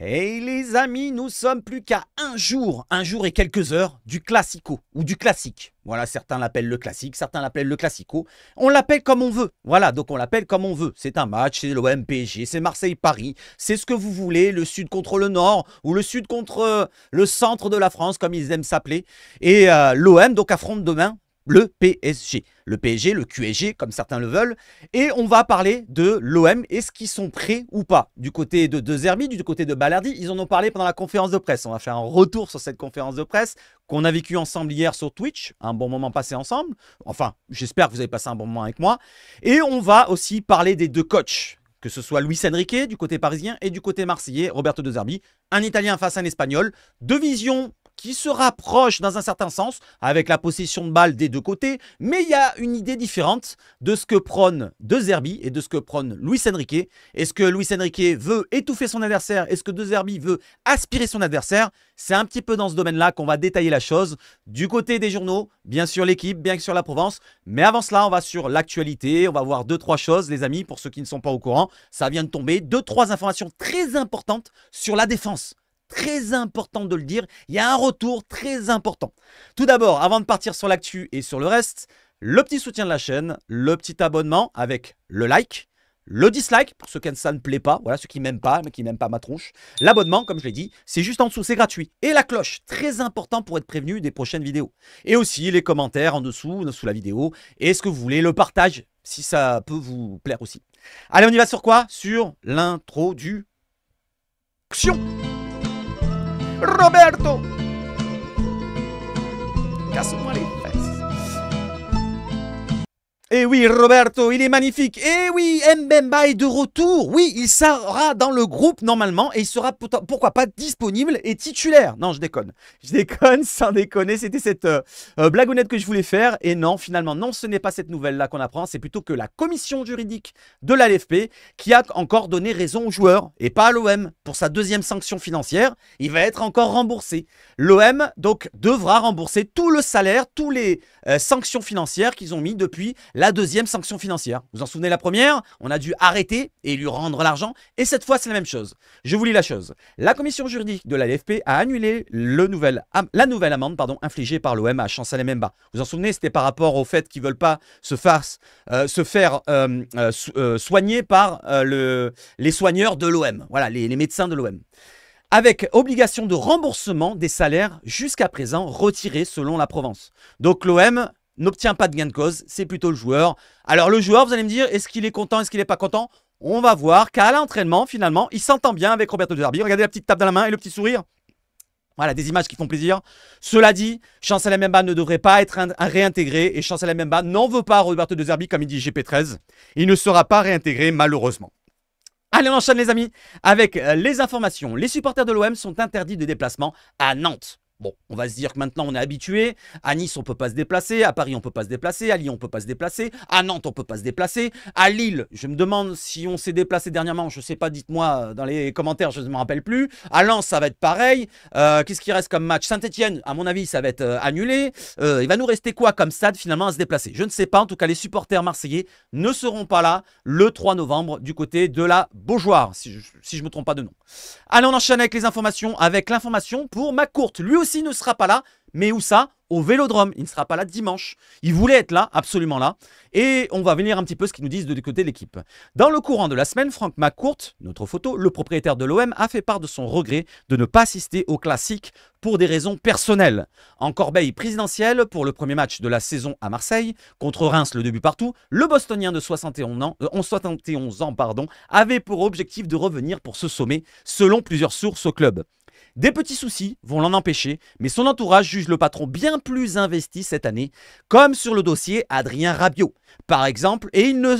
Hey les amis, nous sommes plus qu'à un jour et quelques heures du Classico ou du classique. Voilà, certains l'appellent le classique, certains l'appellent le Classico. On l'appelle comme on veut. Voilà, donc on l'appelle comme on veut. C'est un match, c'est l'OM PSG, c'est Marseille-Paris, c'est ce que vous voulez, le sud contre le nord ou le sud contre le centre de la France, comme ils aiment s'appeler. Et l'OM donc affronte demain le PSG. Le PSG, le QSG, comme certains le veulent. Et on va parler de l'OM. Est-ce qu'ils sont prêts ou pas? Du côté de Zerbi, du côté de Balerdi, ils en ont parlé pendant la conférence de presse. On va faire un retour sur cette conférence de presse qu'on a vécue ensemble hier sur Twitch. Un bon moment passé ensemble. Enfin, j'espère que vous avez passé un bon moment avec moi. Et on va aussi parler des deux coachs. Que ce soit Luis Enrique du côté parisien et du côté marseillais, Roberto De Zerbi. Un Italien face à un Espagnol. Deux visions qui se rapproche dans un certain sens, avec la possession de balle des deux côtés, mais il y a une idée différente de ce que prône De Zerbi et de ce que prône Luis Enrique. Est-ce que Luis Enrique veut étouffer son adversaire? Est-ce que De Zerbi veut aspirer son adversaire? C'est un petit peu dans ce domaine-là qu'on va détailler la chose. Du côté des journaux, bien sûr l'équipe, bien sûr la Provence, mais avant cela, on va sur l'actualité, on va voir 2-3 choses, les amis, pour ceux qui ne sont pas au courant. Ça vient de tomber, 2-3 informations très importantes sur la défense. Très important de le dire, il y a un retour très important. Tout d'abord, avant de partir sur l'actu et sur le reste, le petit soutien de la chaîne, le petit abonnement avec le like, le dislike pour ceux que ça ne plaît pas, voilà ceux qui m'aiment pas, mais qui n'aiment pas ma tronche. L'abonnement, comme je l'ai dit, c'est juste en dessous, c'est gratuit. Et la cloche, très important pour être prévenu des prochaines vidéos. Et aussi les commentaires en dessous, sous la vidéo, et ce que vous voulez, le partage, si ça peut vous plaire aussi. Allez, on y va sur quoi? Sur l'introduction. Roberto, casse-moi les fesses. Et oui, Roberto, il est magnifique. Et oui, Mbemba est de retour. Oui, il sera dans le groupe normalement et il sera pourquoi pas disponible et titulaire. Non, je déconne. Je déconne, sans déconner. C'était cette blagounette que je voulais faire. Et non, finalement, non, ce n'est pas cette nouvelle-là qu'on apprend. C'est plutôt que la commission juridique de la LFP qui a encore donné raison aux joueurs et pas à l'OM. Pour sa deuxième sanction financière, il va être encore remboursé. L'OM, donc, devra rembourser tout le salaire, tous les sanctions financières qu'ils ont mis depuis la deuxième sanction financière. Vous en souvenez la première? On a dû arrêter et lui rendre l'argent. Et cette fois, c'est la même chose. Je vous lis la chose. La commission juridique de la LFP a annulé la nouvelle amende infligée par l'OM à Chancel Mbemba. Vous en souvenez? C'était par rapport au fait qu'ils ne veulent pas se faire soigner par les soigneurs de l'OM. Voilà, les médecins de l'OM. Avec obligation de remboursement des salaires jusqu'à présent retirés selon la Provence. Donc l'OM n'obtient pas de gain de cause, c'est plutôt le joueur. Alors le joueur, vous allez me dire, est-ce qu'il est content, est-ce qu'il n'est pas content? On va voir qu'à l'entraînement, finalement, il s'entend bien avec Roberto De Zerbi. Regardez la petite tape dans la main et le petit sourire. Voilà, des images qui font plaisir. Cela dit, Chancel Mbemba ne devrait pas être réintégré et Chancel Mbemba n'en veut pas à Roberto De Zerbi, comme il dit GP13. Il ne sera pas réintégré, malheureusement. Allez, on enchaîne les amis avec les informations. Les supporters de l'OM sont interdits de déplacement à Nantes. Bon, on va se dire que maintenant on est habitué. À Nice, on ne peut pas se déplacer. À Paris, on ne peut pas se déplacer. À Lyon, on ne peut pas se déplacer. À Nantes, on ne peut pas se déplacer. À Lille, je me demande si on s'est déplacé dernièrement. Je ne sais pas, dites-moi dans les commentaires, je ne me rappelle plus. À Lens, ça va être pareil. Qu'est-ce qui reste comme match? Saint-Etienne, à mon avis, ça va être annulé. Il va nous rester quoi comme stade finalement à se déplacer? Je ne sais pas. En tout cas, les supporters marseillais ne seront pas là le 3 novembre du côté de la Beaujoire, si je ne me trompe pas de nom. Allez, on enchaîne avec les informations, avec l'information pour McCourt. Lui aussi ne sera pas là, mais où ça? Au Vélodrome. Il ne sera pas là dimanche. Il voulait être là, absolument là. Et on va venir un petit peu ce qu'ils nous disent de côté de l'équipe. Dans le courant de la semaine, Franck McCourt, notre photo, le propriétaire de l'OM, a fait part de son regret de ne pas assister au classique pour des raisons personnelles. En corbeille présidentielle, pour le premier match de la saison à Marseille, contre Reims, le début partout, le Bostonien de 71 ans, avait pour objectif de revenir pour ce sommet, selon plusieurs sources au club. Des petits soucis vont l'en empêcher, mais son entourage juge le patron bien plus investi cette année, comme sur le dossier Adrien Rabiot, par exemple, et il ne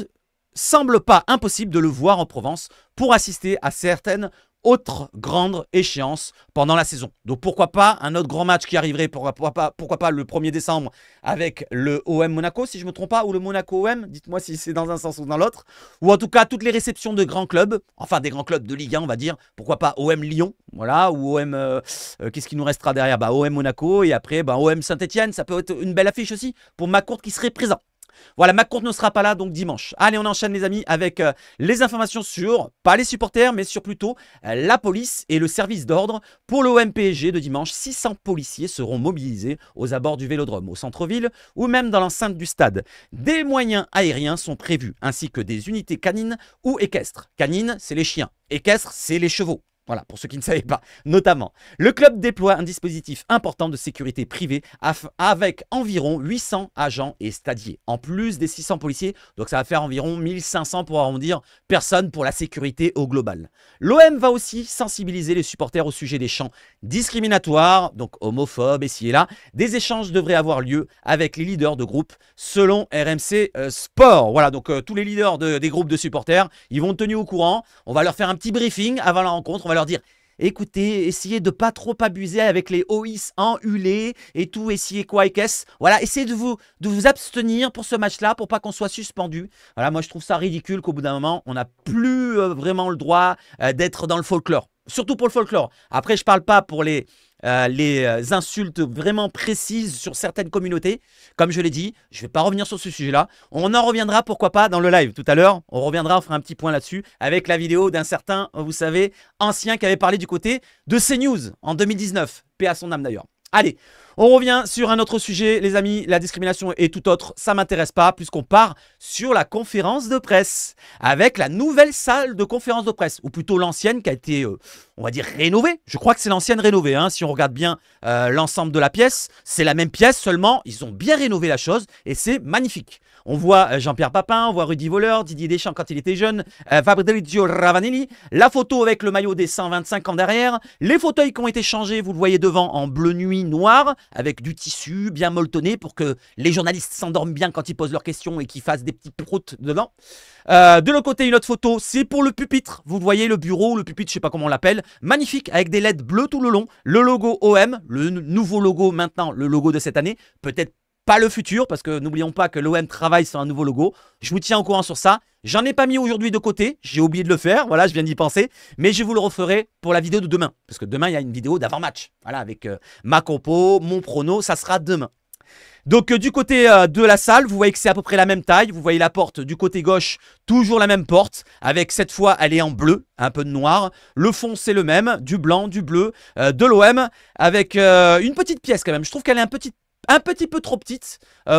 semble pas impossible de le voir en Provence pour assister à certaines autres grandes échéances pendant la saison. Donc pourquoi pas un autre grand match qui arriverait, pourquoi pas le 1er décembre avec le OM Monaco, si je ne me trompe pas, ou le Monaco OM, dites-moi si c'est dans un sens ou dans l'autre, ou en tout cas toutes les réceptions de grands clubs, enfin des grands clubs de Ligue 1 on va dire, pourquoi pas OM Lyon, voilà, ou OM, qu'est-ce qui nous restera derrière? OM Monaco et après OM Saint-Etienne, ça peut être une belle affiche aussi pour McCourt qui serait présent. Voilà, McCourt ne sera pas là donc dimanche. Allez, on enchaîne les amis avec les informations sur, pas les supporters, mais sur plutôt la police et le service d'ordre. Pour l'OM PSG de dimanche, 600 policiers seront mobilisés aux abords du Vélodrome, au centre-ville ou même dans l'enceinte du stade. Des moyens aériens sont prévus, ainsi que des unités canines ou équestres. Canines, c'est les chiens. Équestres, c'est les chevaux. Voilà, pour ceux qui ne savaient pas, notamment. Le club déploie un dispositif important de sécurité privée avec environ 800 agents et stadiers, en plus des 600 policiers. Donc ça va faire environ 1500 pour arrondir personnes pour la sécurité au global. L'OM va aussi sensibiliser les supporters au sujet des chants discriminatoires, donc homophobes, ici et là. Des échanges devraient avoir lieu avec les leaders de groupe selon RMC Sport. Voilà, donc tous les leaders des groupes de supporters, ils vont tenir au courant. On va leur faire un petit briefing avant la rencontre. On va leur dire, écoutez, essayez de pas trop abuser avec les OIS enhulés et tout, essayez quoi et qu'est-ce. Voilà, essayez de vous abstenir pour ce match-là, pour pas qu'on soit suspendu. Voilà, moi je trouve ça ridicule qu'au bout d'un moment, on n'a plus vraiment le droit d'être dans le folklore. Surtout pour le folklore. Après, je parle pas pour les insultes vraiment précises sur certaines communautés. Comme je l'ai dit, je ne vais pas revenir sur ce sujet-là. On en reviendra, pourquoi pas, dans le live tout à l'heure. On reviendra, on fera un petit point là-dessus avec la vidéo d'un certain, vous savez, ancien qui avait parlé du côté de CNews en 2019. Paix à son âme d'ailleurs. Allez, on revient sur un autre sujet, les amis. La discrimination et tout autre, ça ne m'intéresse pas, puisqu'on part sur la conférence de presse avec la nouvelle salle de conférence de presse, ou plutôt l'ancienne qui a été, on va dire, rénovée. Je crois que c'est l'ancienne rénovée, hein. Si on regarde bien l'ensemble de la pièce, c'est la même pièce, seulement ils ont bien rénové la chose et c'est magnifique. On voit Jean-Pierre Papin, on voit Rudy Voleur, Didier Deschamps quand il était jeune, Fabrizio Ravanelli, la photo avec le maillot des 125 ans derrière, les fauteuils qui ont été changés, vous le voyez devant en bleu nuit noir, avec du tissu bien molletonné pour que les journalistes s'endorment bien quand ils posent leurs questions et qu'ils fassent des petits proutes dedans. De l'autre côté, une autre photo, c'est pour le pupitre. Vous voyez le bureau, le pupitre, je sais pas comment on l'appelle. Magnifique, avec des LED bleus tout le long. Le logo OM, le nouveau logo maintenant, le logo de cette année. Peut-être pas le futur, parce que n'oublions pas que l'OM travaille sur un nouveau logo. Je vous tiens au courant sur ça. J'en ai pas mis aujourd'hui de côté, j'ai oublié de le faire, voilà, je viens d'y penser. Mais je vous le referai pour la vidéo de demain. Parce que demain, il y a une vidéo d'avant-match. Voilà, avec ma compo, mon prono, ça sera demain. Donc du côté de la salle, vous voyez que c'est à peu près la même taille. Vous voyez la porte du côté gauche, toujours la même porte. Avec cette fois, elle est en bleu, un peu de noir. Le fond, c'est le même, du blanc, du bleu, de l'OM. Avec une petite pièce quand même. Je trouve qu'elle est un petit peu trop petite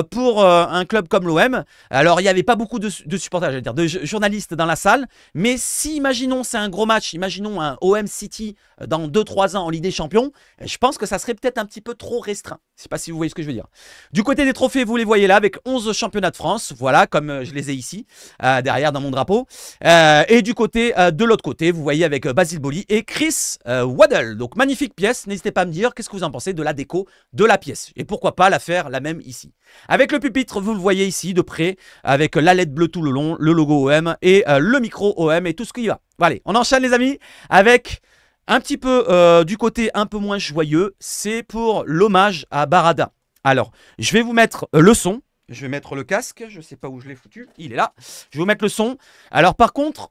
pour un club comme l'OM. Alors, il n'y avait pas beaucoup de supporters, j'allais dire, de journalistes dans la salle. Mais si, imaginons, c'est un gros match, imaginons un OM City dans 2-3 ans en Ligue des Champions, je pense que ça serait peut-être un petit peu trop restreint. Je ne sais pas si vous voyez ce que je veux dire. Du côté des trophées, vous les voyez là, avec 11 championnats de France. Voilà, comme je les ai ici, derrière dans mon drapeau. Et du côté, de l'autre côté, vous voyez avec Basile Boli et Chris Waddle. Donc, magnifique pièce. N'hésitez pas à me dire qu'est-ce que vous en pensez de la déco de la pièce. Et pourquoi pas la faire la même ici. Avec le pupitre, vous le voyez ici de près, avec la LED bleue tout le long, le logo OM et le micro OM et tout ce qui va. Allez, on enchaîne les amis avec un petit peu du côté un peu moins joyeux. C'est pour l'hommage à Barada. Alors, je vais vous mettre le son. Je vais mettre le casque, je ne sais pas où je l'ai foutu, il est là. Je vais vous mettre le son. Alors par contre,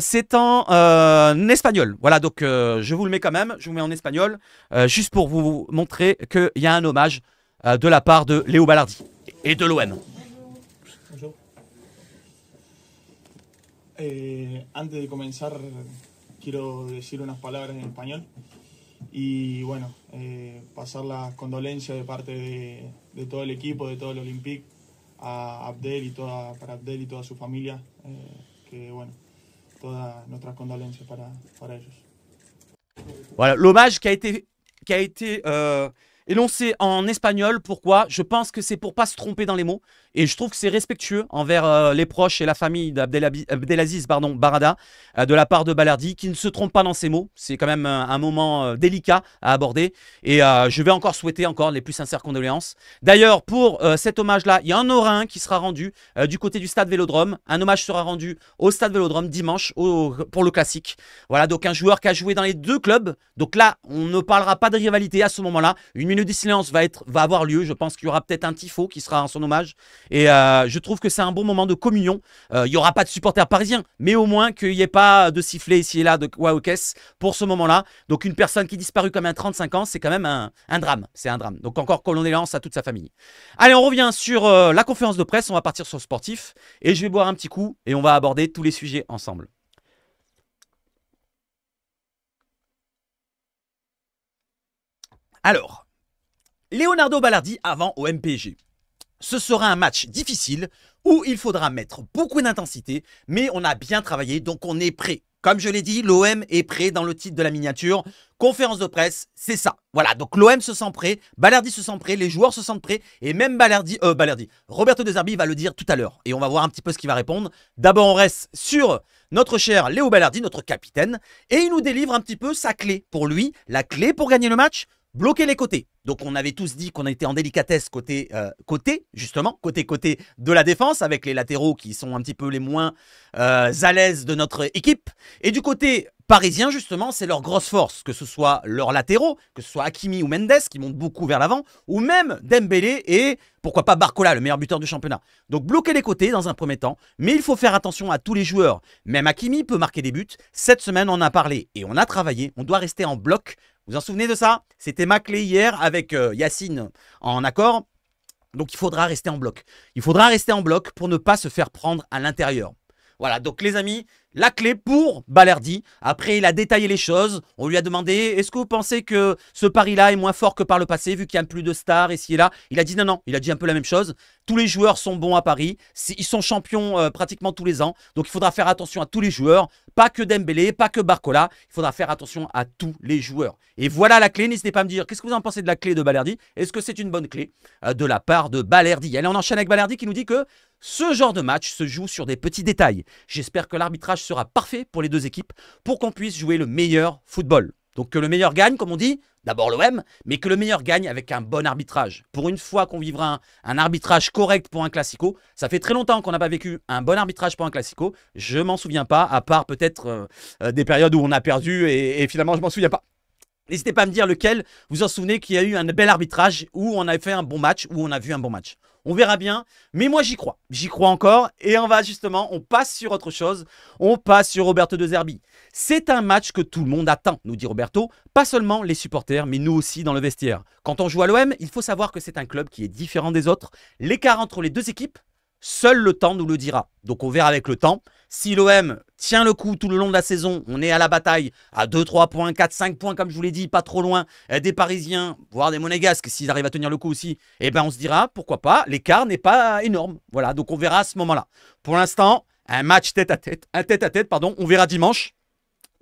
c'est en espagnol. Voilà, donc je vous le mets quand même, je vous mets en espagnol, juste pour vous montrer qu'il y a un hommage de la part de Léo Balardi et de l'OM. Bonjour. Antes de comenzar, quiero decir unas palabras en español y bueno, pasar las condolencias de parte de todo el equipo, de todo el Olympique, a Abdel y para Abdel y toda su familia, que bueno, todas nuestras condolencias para ellos. Voilà, l'hommage qui a été énoncé en espagnol. Pourquoi? Je pense que c'est pour pas se tromper dans les mots. Et je trouve que c'est respectueux envers les proches et la famille d'Abdelaziz Barada de la part de Balardi, qui ne se trompe pas dans ses mots. C'est quand même un moment délicat à aborder. Et je vais encore souhaiter les plus sincères condoléances. D'ailleurs, pour cet hommage-là, il y en aura un qui sera rendu du côté du stade Vélodrome. Un hommage sera rendu au stade Vélodrome dimanche pour le classique. Voilà, donc un joueur qui a joué dans les deux clubs. Donc là, on ne parlera pas de rivalité à ce moment-là. Une minute de silence va avoir lieu. Je pense qu'il y aura peut-être un tifo qui sera en son hommage. Et je trouve que c'est un bon moment de communion. Il n'y aura pas de supporters parisiens, mais au moins qu'il n'y ait pas de sifflet ici et là de Wahokes pour ce moment-là. Donc une personne qui disparut comme un 35 ans, c'est quand même un drame. C'est un drame. Donc encore condoléances à toute sa famille. Allez, on revient sur la conférence de presse. On va partir sur le sportif. Et je vais boire un petit coup et on va aborder tous les sujets ensemble. Alors, Leonardo Balerdi avant au MPG. Ce sera un match difficile où il faudra mettre beaucoup d'intensité, mais on a bien travaillé, donc on est prêt. Comme je l'ai dit, l'OM est prêt dans le titre de la miniature. Conférence de presse, c'est ça. Voilà, donc l'OM se sent prêt, Balerdi se sent prêt, les joueurs se sentent prêts, et même Roberto De Zerbi va le dire tout à l'heure. Et on va voir un petit peu ce qu'il va répondre. D'abord, on reste sur notre cher Léo Balerdi, notre capitaine, et il nous délivre un petit peu sa clé. Pour lui, la clé pour gagner le match, bloquer les côtés. Donc on avait tous dit qu'on était en délicatesse côté de la défense, avec les latéraux qui sont un petit peu les moins à l'aise de notre équipe. Et du côté parisien, justement, c'est leur grosse force, que ce soit leurs latéraux, que ce soit Hakimi ou Mendes qui montent beaucoup vers l'avant, ou même Dembélé et pourquoi pas Barcola, le meilleur buteur du championnat. Donc bloquer les côtés dans un premier temps, mais il faut faire attention à tous les joueurs. Même Hakimi peut marquer des buts. Cette semaine, on en a parlé et on a travaillé. On doit rester en bloc. Vous vous en souvenez de ça? C'était ma clé hier avec Yacine en accord. Donc il faudra rester en bloc. Il faudra rester en bloc pour ne pas se faire prendre à l'intérieur. Voilà, donc les amis, la clé pour Balerdi. Après, il a détaillé les choses. On lui a demandé, est-ce que vous pensez que ce pari-là est moins fort que par le passé, vu qu'il y a plus de stars ici et là? Il a dit non, non. Il a dit un peu la même chose. Tous les joueurs sont bons à Paris. Ils sont champions pratiquement tous les ans. Donc, il faudra faire attention à tous les joueurs. Pas que Dembélé, pas que Barcola. Il faudra faire attention à tous les joueurs. Et voilà la clé. N'hésitez pas à me dire, qu'est-ce que vous en pensez de la clé de Balerdi? Est-ce que c'est une bonne clé de la part de Balerdi? Allez, on enchaîne avec Balerdi qui nous dit que ce genre de match se joue sur des petits détails. J'espère que l'arbitrage sera parfait pour les deux équipes pour qu'on puisse jouer le meilleur football. Donc que le meilleur gagne, comme on dit, d'abord l'OM, mais que le meilleur gagne avec un bon arbitrage. Pour une fois qu'on vivra un arbitrage correct pour un classico, ça fait très longtemps qu'on n'a pas vécu un bon arbitrage pour un classico. Je m'en souviens pas, à part peut-être des périodes où on a perdu et finalement je m'en souviens pas. N'hésitez pas à me dire lequel vous en souvenez qu'il y a eu un bel arbitrage où on a fait un bon match, où on a vu un bon match. On verra bien, mais moi j'y crois. J'y crois encore et on passe sur autre chose. On passe sur Roberto De Zerbi. C'est un match que tout le monde attend, nous dit Roberto. Pas seulement les supporters, mais nous aussi dans le vestiaire. Quand on joue à l'OM, il faut savoir que c'est un club qui est différent des autres. L'écart entre les deux équipes, seul le temps nous le dira. Donc on verra avec le temps. Si l'OM tient le coup tout le long de la saison, on est à la bataille à 2, 3 points, 4, 5 points comme je vous l'ai dit, pas trop loin des Parisiens, voire des Monégasques, s'ils arrivent à tenir le coup aussi, eh ben on se dira, pourquoi pas, l'écart n'est pas énorme. Voilà, donc on verra à ce moment-là. Pour l'instant, un match tête-à-tête, on verra dimanche.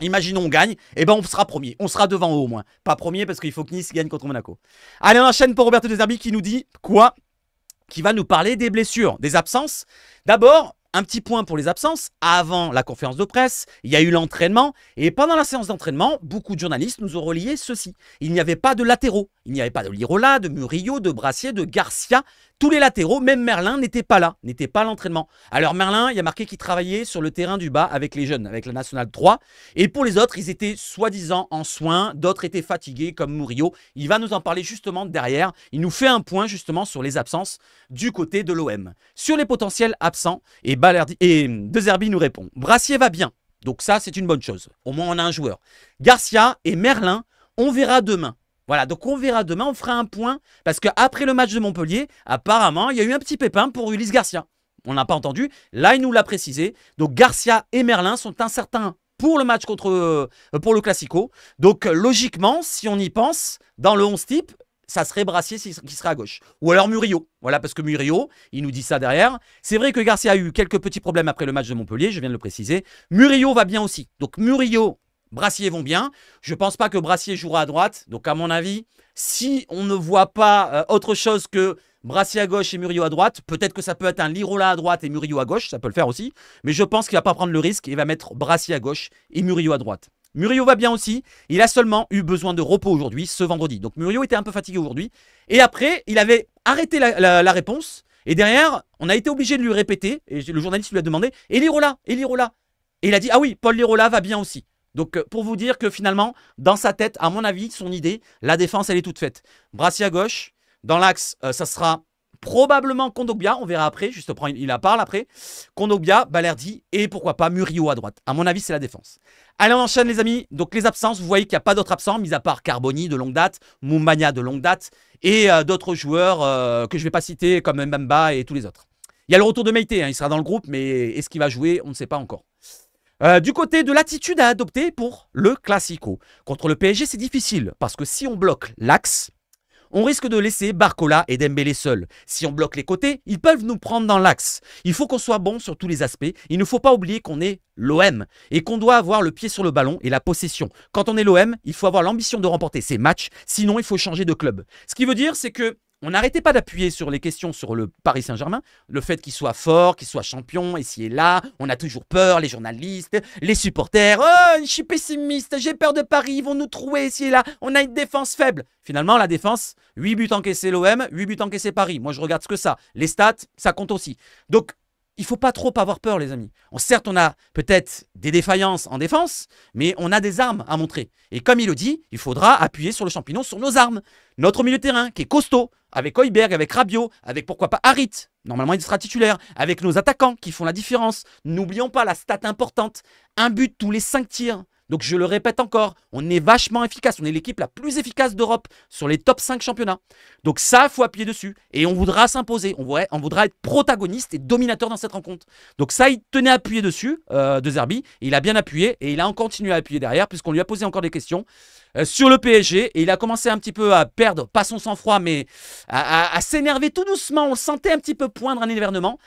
Imaginons on gagne, eh ben on sera premier, on sera devant eux au moins. Pas premier parce qu'il faut que Nice gagne contre Monaco. Allez, on enchaîne pour Roberto De Zerbi qui nous dit quoi? Qui va nous parler des blessures, des absences. D'abord, un petit point pour les absences. Avant la conférence de presse, il y a eu l'entraînement. Et pendant la séance d'entraînement, beaucoup de journalistes nous ont relié ceci. Il n'y avait pas de latéraux. Il n'y avait pas de Lirola, de Murillo, de Brassier, de Garcia. Tous les latéraux, même Merlin, n'était pas là, n'était pas à l'entraînement. Alors Merlin, il y a marqué qu'il travaillait sur le terrain du bas avec les jeunes, avec la Nationale 3. Et pour les autres, ils étaient soi-disant en soins. D'autres étaient fatigués, comme Murillo. Il va nous en parler justement derrière. Il nous fait un point justement sur les absences du côté de l'OM. Sur les potentiels absents, et De Zerbi nous répond. Brassier va bien. Donc ça, c'est une bonne chose. Au moins, on a un joueur. Garcia et Merlin, on verra demain. Voilà, donc on verra demain, on fera un point. Parce qu'après le match de Montpellier, apparemment, il y a eu un petit pépin pour Ulysse Garcia. On n'a pas entendu. Là, il nous l'a précisé. Donc Garcia et Merlin sont incertains pour le match pour le Classico. Donc logiquement, si on y pense, dans le 11 type, ça serait Brassier qui serait à gauche. Ou alors Murillo. Voilà, parce que Murillo, il nous dit ça derrière. C'est vrai que Garcia a eu quelques petits problèmes après le match de Montpellier, je viens de le préciser. Murillo va bien aussi. Donc Murillo, Brassier vont bien. Je ne pense pas que Brassier jouera à droite. Donc à mon avis, si on ne voit pas autre chose que Brassier à gauche et Murillo à droite, peut-être que ça peut être un Lirola à droite et Murillo à gauche, ça peut le faire aussi. Mais je pense qu'il ne va pas prendre le risque. Il va mettre Brassier à gauche et Murillo à droite. Murillo va bien aussi, il a seulement eu besoin de repos aujourd'hui, ce vendredi. Donc Murillo était un peu fatigué aujourd'hui. Et après, il avait arrêté la réponse. Et derrière, on a été obligé de lui répéter. Et le journaliste lui a demandé, et Lirola? Et il a dit, ah oui, Paul Lirola va bien aussi. Donc, pour vous dire que finalement, dans sa tête, à mon avis, son idée, la défense, elle est toute faite. Brassi à gauche. Dans l'axe, ça sera probablement Kondogbia. On verra après. Juste, il en parle après. Kondogbia, Balerdi et pourquoi pas Murillo à droite. À mon avis, c'est la défense. Allez, on enchaîne, les amis. Donc, les absences, vous voyez qu'il n'y a pas d'autres absents, mis à part Carboni de longue date, Moumbagna de longue date et d'autres joueurs que je ne vais pas citer, comme Mbamba et tous les autres. Il y a le retour de Meïté, hein, il sera dans le groupe, mais est-ce qu'il va jouer? On ne sait pas encore. Du côté de l'attitude à adopter pour le Classico. Contre le PSG, c'est difficile, parce que si on bloque l'axe, on risque de laisser Barcola et Dembélé seuls. Si on bloque les côtés, ils peuvent nous prendre dans l'axe. Il faut qu'on soit bon sur tous les aspects. Il ne faut pas oublier qu'on est l'OM et qu'on doit avoir le pied sur le ballon et la possession. Quand on est l'OM, il faut avoir l'ambition de remporter ses matchs, sinon il faut changer de club. Ce qui veut dire, c'est que on n'arrêtait pas d'appuyer sur les questions sur le Paris Saint-Germain, le fait qu'il soit fort, qu'il soit champion, ici et là. On a toujours peur, les journalistes, les supporters. Oh, je suis pessimiste, j'ai peur de Paris, ils vont nous trouer ici et là. On a une défense faible. Finalement, la défense, 8 buts encaissés l'OM, 8 buts encaissés Paris. Moi, je regarde ce que ça. Les stats, ça compte aussi. Donc, il ne faut pas trop avoir peur, les amis. Certes, on a peut-être des défaillances en défense, mais on a des armes à montrer. Et comme il le dit, il faudra appuyer sur le champignon, sur nos armes. Notre milieu de terrain, qui est costaud, avec Højbjerg, avec Rabiot, avec pourquoi pas Harit. Normalement, il sera titulaire. Avec nos attaquants qui font la différence. N'oublions pas la stat importante. Un but tous les 5 tirs. Donc je le répète encore, on est vachement efficace. On est l'équipe la plus efficace d'Europe sur les top 5 championnats. Donc ça, il faut appuyer dessus. Et on voudra s'imposer. On voudra être protagoniste et dominateur dans cette rencontre. Donc ça, il tenait à appuyer dessus, De Zerbi. Il a bien appuyé et il a continué à appuyer derrière puisqu'on lui a posé encore des questions sur le PSG. Et il a commencé un petit peu à perdre, pas son sang-froid, mais à s'énerver tout doucement. On le sentait un petit peu poindre un énervement.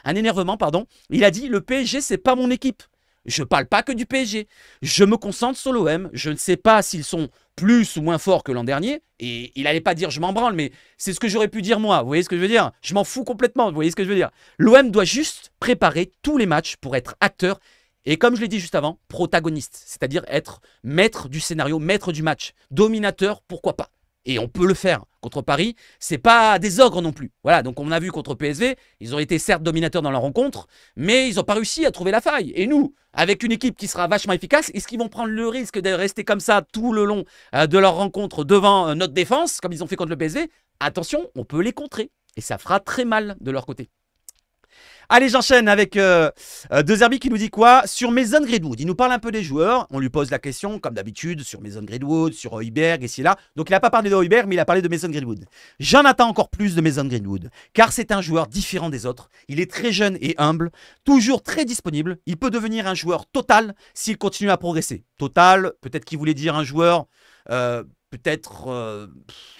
Il a dit, le PSG, c'est pas mon équipe. Je ne parle pas que du PSG. Je me concentre sur l'OM. Je ne sais pas s'ils sont plus ou moins forts que l'an dernier. Et il n'allait pas dire je m'en branle, mais c'est ce que j'aurais pu dire moi. Vous voyez ce que je veux dire? Je m'en fous complètement. Vous voyez ce que je veux dire? L'OM doit juste préparer tous les matchs pour être acteur. Et comme je l'ai dit juste avant, protagoniste. C'est-à-dire être maître du scénario, maître du match. Dominateur, pourquoi pas? Et on peut le faire. Contre Paris, c'est pas des ogres non plus. Voilà, donc on a vu contre PSV, ils ont été certes dominateurs dans leur rencontre, mais ils n'ont pas réussi à trouver la faille. Et nous, avec une équipe qui sera vachement efficace, est-ce qu'ils vont prendre le risque de rester comme ça tout le long de leur rencontre devant notre défense, comme ils ont fait contre le PSV? Attention, on peut les contrer. Et ça fera très mal de leur côté. Allez, j'enchaîne avec De Zerbi qui nous dit quoi? Sur Mason Greenwood, il nous parle un peu des joueurs. On lui pose la question, comme d'habitude, sur Mason Greenwood, sur Højbjerg, ici et là. Donc, il n'a pas parlé de Højbjerg, mais il a parlé de Mason Greenwood. J'en attends encore plus de Mason Greenwood, car c'est un joueur différent des autres. Il est très jeune et humble, toujours très disponible. Il peut devenir un joueur total s'il continue à progresser. Total, peut-être qu'il voulait dire un joueur... peut-être,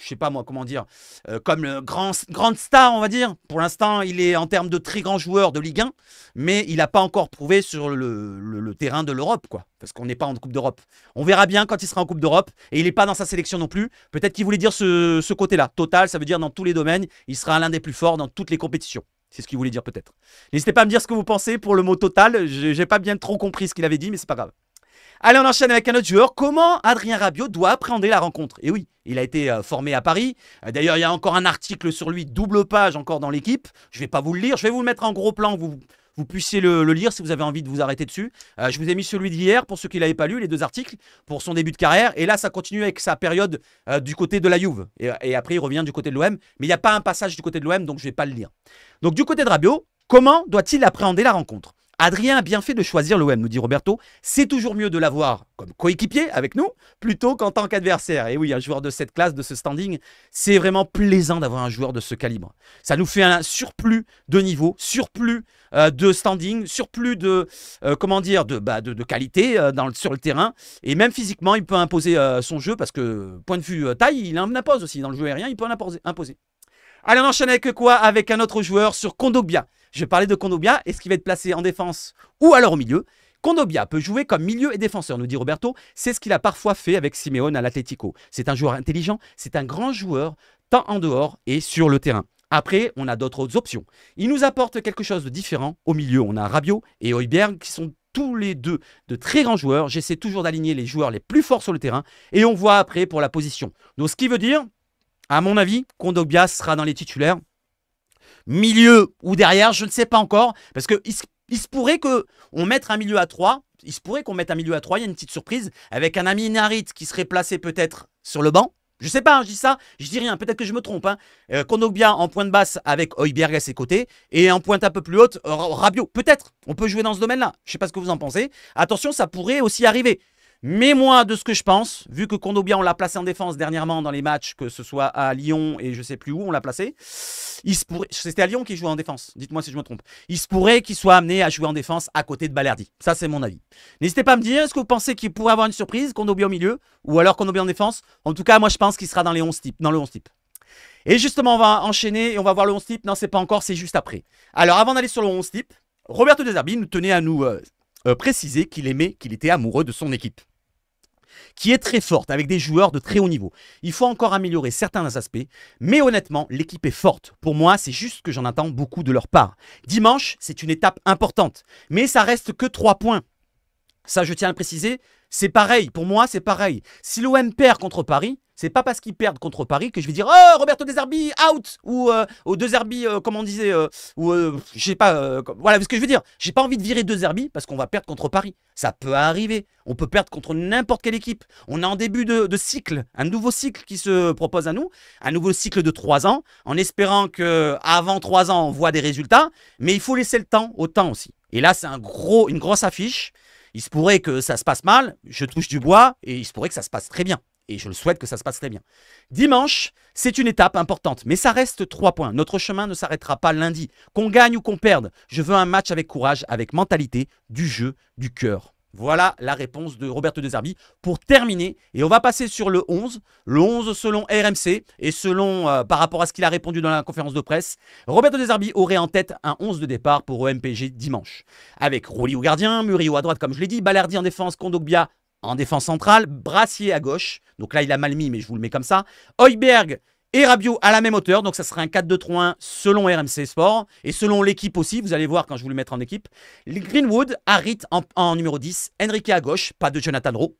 je sais pas moi, comment dire, comme le grande star, on va dire. Pour l'instant, il est en termes de très grand joueur de Ligue 1, mais il n'a pas encore prouvé sur le terrain de l'Europe, quoi. Parce qu'on n'est pas en Coupe d'Europe. On verra bien quand il sera en Coupe d'Europe, et il n'est pas dans sa sélection non plus. Peut-être qu'il voulait dire ce côté-là. Total, ça veut dire dans tous les domaines, il sera l'un des plus forts dans toutes les compétitions. C'est ce qu'il voulait dire peut-être. N'hésitez pas à me dire ce que vous pensez pour le mot total. J'ai pas bien trop compris ce qu'il avait dit, mais c'est pas grave. Allez, on enchaîne avec un autre joueur. Comment Adrien Rabiot doit appréhender la rencontre? Et oui, il a été formé à Paris. D'ailleurs, il y a encore un article sur lui, double page encore dans l'équipe. Je ne vais pas vous le lire. Je vais vous le mettre en gros plan, que vous puissiez le lire si vous avez envie de vous arrêter dessus. Je vous ai mis celui d'hier pour ceux qui ne l'avaient pas lu, les 2 articles, pour son début de carrière. Et là, ça continue avec sa période du côté de la Juve. Et après, il revient du côté de l'OM. Mais il n'y a pas un passage du côté de l'OM, donc je ne vais pas le lire. Donc, du côté de Rabiot, comment doit-il appréhender la rencontre? Adrien a bien fait de choisir l'OM, nous dit Roberto. C'est toujours mieux de l'avoir comme coéquipier avec nous, plutôt qu'en tant qu'adversaire. Et oui, un joueur de cette classe, de ce standing, c'est vraiment plaisant d'avoir un joueur de ce calibre. Ça nous fait un surplus de niveau, surplus de standing, surplus de, de qualité sur le terrain. Et même physiquement, il peut imposer son jeu, parce que, point de vue taille, il en impose aussi. Dans le jeu aérien, il peut en imposer. Allez, on enchaîne avec quoi? Avec un autre joueur sur Kondogbia. Je vais parler de Kondogbia. Est-ce qu'il va être placé en défense ou alors au milieu? Kondogbia peut jouer comme milieu et défenseur, nous dit Roberto. C'est ce qu'il a parfois fait avec Simeone à l'Atlético. C'est un joueur intelligent, c'est un grand joueur, tant en dehors et sur le terrain. Après, on a d'autres options. Il nous apporte quelque chose de différent. Au milieu, on a Rabiot et Højbjerg qui sont tous les deux de très grands joueurs. J'essaie toujours d'aligner les joueurs les plus forts sur le terrain. Et on voit après pour la position. Donc, ce qui veut dire, à mon avis, Kondogbia sera dans les titulaires. Milieu ou derrière, je ne sais pas encore. Parce que Il se pourrait qu'on mette un milieu à 3. Il se pourrait qu'on mette un milieu à 3. Il y a une petite surprise avec un Aminarit qui serait placé peut-être sur le banc. Je sais pas, hein, je dis ça, je dis rien, peut-être que je me trompe. Hein. Kondogbia en pointe basse avec Højbjerg à ses côtés et en pointe un peu plus haute, Rabiot. Peut-être, on peut jouer dans ce domaine-là. Je sais pas ce que vous en pensez. Attention, ça pourrait aussi arriver. Mais moi, de ce que je pense, vu que Kondogbia, on l'a placé en défense dernièrement dans les matchs, que ce soit à Lyon et je sais plus où on l'a placé, c'était à Lyon qu'il jouait en défense, dites-moi si je me trompe. Il se pourrait qu'il soit amené à jouer en défense à côté de Balerdi. Ça, c'est mon avis. N'hésitez pas à me dire, est-ce que vous pensez qu'il pourrait avoir une surprise, Kondogbia au milieu, ou alors Kondogbia en défense? En tout cas, moi, je pense qu'il sera dans les 11 types, dans le 11 type. Et justement, on va enchaîner et on va voir le 11 type. Non, c'est pas encore, c'est juste après. Alors, avant d'aller sur le 11 type, Roberto De Zerbi nous tenait à nous préciser qu'il était amoureux de son équipe, qui est très forte, avec des joueurs de très haut niveau. Il faut encore améliorer certains aspects, mais honnêtement, l'équipe est forte. Pour moi, c'est juste que j'en attends beaucoup de leur part. Dimanche, c'est une étape importante, mais ça reste que 3 points. Ça, je tiens à le préciser, c'est pareil. Pour moi, c'est pareil. Si l'OM perd contre Paris, c'est pas parce qu'ils perdent contre Paris que je vais dire « Oh, Roberto De Zerbi, out !» ou De Zerbi, comme on disait, je sais pas, voilà ce que je veux dire. J'ai pas envie de virer De Zerbi parce qu'on va perdre contre Paris. Ça peut arriver. On peut perdre contre n'importe quelle équipe. On est en début de cycle, un nouveau cycle qui se propose à nous, un nouveau cycle de 3 ans, en espérant qu'avant 3 ans, on voit des résultats, mais il faut laisser le temps au temps aussi. Et là, c'est une grosse affiche. Il se pourrait que ça se passe mal, je touche du bois, et il se pourrait que ça se passe très bien. Et je le souhaite que ça se passe très bien. Dimanche, c'est une étape importante, mais ça reste 3 points. Notre chemin ne s'arrêtera pas lundi. Qu'on gagne ou qu'on perde, je veux un match avec courage, avec mentalité, du jeu, du cœur. Voilà la réponse de Roberto De Zerbi pour terminer. Et on va passer sur le 11. Le 11 selon RMC et selon par rapport à ce qu'il a répondu dans la conférence de presse. Roberto De Zerbi aurait en tête un 11 de départ pour OMPG dimanche. Avec Rulli au gardien, Murillo à droite comme je l'ai dit, Balerdi en défense, Kondogbia en défense centrale, Brassier à gauche. Donc là il a mal mis mais je vous le mets comme ça. Højbjerg et Rabiot à la même hauteur, donc ça sera un 4-2-3-1 selon RMC Sport. Et selon l'équipe aussi, vous allez voir quand je vous le mettrai en équipe. Greenwood, Harit en numéro 10, Henrique à gauche, pas de Jonathan Rowe,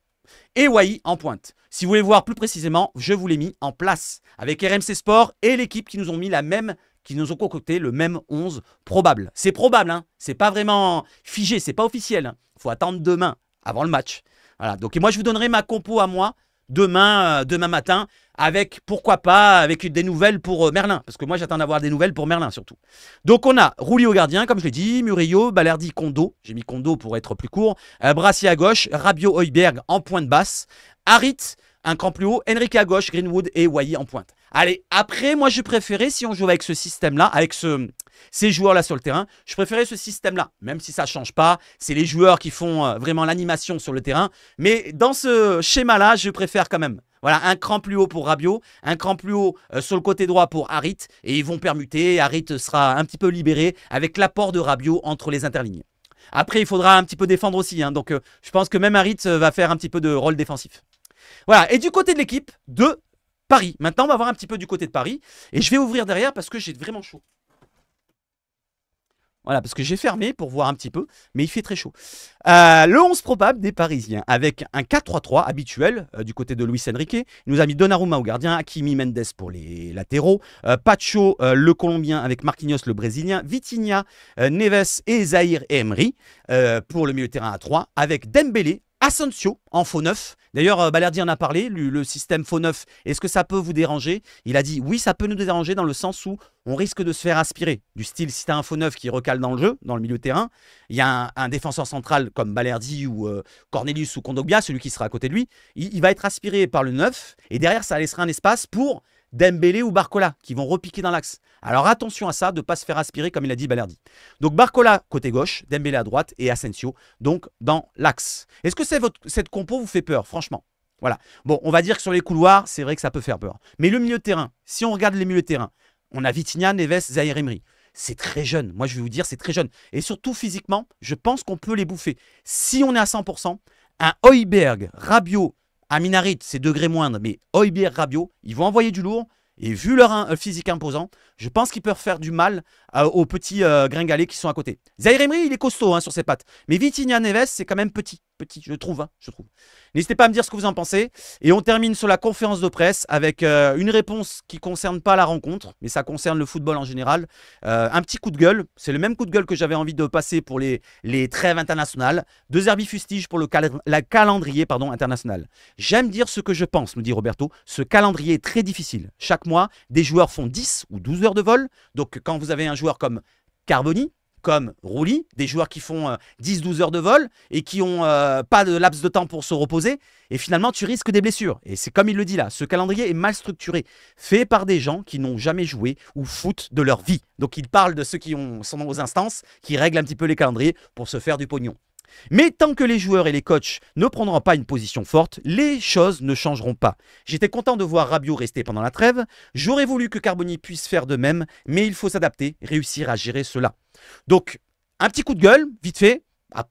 et Wai en pointe. Si vous voulez voir plus précisément, je vous l'ai mis en place avec RMC Sport et l'équipe qui nous ont mis qui nous ont concocté le même 11 probable. C'est probable, hein, c'est pas vraiment figé, c'est pas officiel. Hein. Faut attendre demain, avant le match. Voilà, donc et moi je vous donnerai ma compo à moi demain matin, avec, pourquoi pas, avec des nouvelles pour Merlin. Parce que moi, j'attends d'avoir des nouvelles pour Merlin, surtout. Donc, on a Rulli au gardien, comme je l'ai dit, Murillo, Balerdi, Kondo. J'ai mis Kondo pour être plus court. Brassier à gauche, Rabiot, Højbjerg en pointe basse. Harit, un cran plus haut. Henrique à gauche, Greenwood et Wai en pointe. Allez, après, moi, je préférais, si on joue avec ce système-là, avec ces joueurs-là sur le terrain, je préférais ce système-là. Même si ça ne change pas, c'est les joueurs qui font vraiment l'animation sur le terrain. Mais dans ce schéma-là, je préfère quand même. Voilà, un cran plus haut pour Rabiot, un cran plus haut sur le côté droit pour Harit. Et ils vont permuter, Harit sera un petit peu libéré avec l'apport de Rabiot entre les interlignes. Après, il faudra un petit peu défendre aussi. Hein, donc, je pense que même Harit va faire un petit peu de rôle défensif. Voilà, et du côté de l'équipe de Paris. Maintenant, on va voir un petit peu du côté de Paris. Et je vais ouvrir derrière parce que j'ai vraiment chaud. Voilà, parce que j'ai fermé pour voir un petit peu, mais il fait très chaud. Le 11 probable des Parisiens, avec un 4-3-3 habituel du côté de Luis Enrique. Il nous a mis Donnarumma au gardien, Hakimi, Mendes pour les latéraux, Pacho, le Colombien avec Marquinhos, le Brésilien, Vitinha, Neves et Zahir et Emery pour le milieu de terrain à 3, avec Dembélé, Asensio en faux neuf. D'ailleurs, Balerdi en a parlé, le système faux neuf, est-ce que ça peut vous déranger? Il a dit oui, ça peut nous déranger dans le sens où on risque de se faire aspirer. Du style, si tu as un faux neuf qui recale dans le jeu, dans le milieu de terrain, il y a un défenseur central comme Balerdi ou Cornelius ou Kondogbia, celui qui sera à côté de lui, il va être aspiré par le neuf et derrière, ça laissera un espace pour Dembélé ou Barcola qui vont repiquer dans l'axe. Alors attention à ça, de ne pas se faire aspirer comme il a dit Balerdi. Donc Barcola côté gauche, Dembélé à droite et Asensio donc dans l'axe. Est-ce que cette compo vous fait peur, franchement? Voilà. Bon, on va dire que sur les couloirs, c'est vrai que ça peut faire peur. Mais le milieu de terrain, si on regarde les milieux de terrain, on a Vitinha, Neves, Zahir Emery. C'est très jeune. Moi, je vais vous dire, c'est très jeune. Et surtout, physiquement, je pense qu'on peut les bouffer. Si on est à 100%, un Højbjerg, Rabiot, Aminarit, c'est degré moindre, mais Højbjerg, Rabiot, ils vont envoyer du lourd. Et vu leur physique imposant, je pense qu'ils peuvent faire du mal aux petits gringalets qui sont à côté. Zahir Emery, il est costaud hein, sur ses pattes. Mais Vitinha, Neves, c'est quand même petit. je trouve, hein, je trouve. N'hésitez pas à me dire ce que vous en pensez. Et on termine sur la conférence de presse avec une réponse qui ne concerne pas la rencontre, mais ça concerne le football en général. Un petit coup de gueule, c'est le même coup de gueule que j'avais envie de passer pour les trêves internationales. De Zerbi fustige pour le calendrier international. J'aime dire ce que je pense, nous dit Roberto. Ce calendrier est très difficile. Chaque mois, des joueurs font 10 ou 12 heures de vol. Donc quand vous avez un joueur comme Carboni, comme Rouli, des joueurs qui font 10-12 heures de vol et qui n'ont pas de laps de temps pour se reposer, et finalement tu risques des blessures. Et c'est comme il le dit là, ce calendrier est mal structuré, fait par des gens qui n'ont jamais joué ou foot de leur vie. Donc il parle de ceux qui sont aux instances, qui règlent un petit peu les calendriers pour se faire du pognon. Mais tant que les joueurs et les coachs ne prendront pas une position forte, les choses ne changeront pas. J'étais content de voir Rabiot rester pendant la trêve, j'aurais voulu que Carboni puisse faire de même, mais il faut s'adapter, réussir à gérer cela. Donc, un petit coup de gueule, vite fait.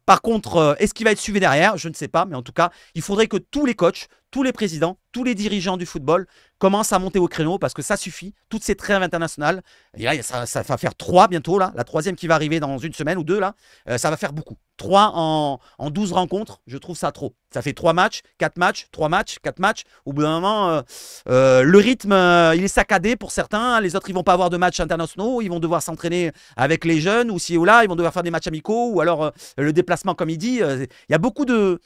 Par contre, est-ce qu'il va être suivi derrière? Je ne sais pas, mais en tout cas, il faudrait que tous les coachs, tous les présidents, tous les dirigeants du football commencent à monter au créneau parce que ça suffit. Toutes ces trêves internationales, et là, ça va faire 3 bientôt, là. La 3e qui va arriver dans une semaine ou 2, là, ça va faire beaucoup. 3 en 12 rencontres, je trouve ça trop. Ça fait 3 matchs, 4 matchs, 3 matchs, 4 matchs. Au bout d'un moment, le rythme, il est saccadé pour certains. Les autres, ils vont pas avoir de matchs internationaux. Ils vont devoir s'entraîner avec les jeunes ou ci ou là. Ils vont devoir faire des matchs amicaux ou alors le déplacement, comme il dit. Il y a beaucoup de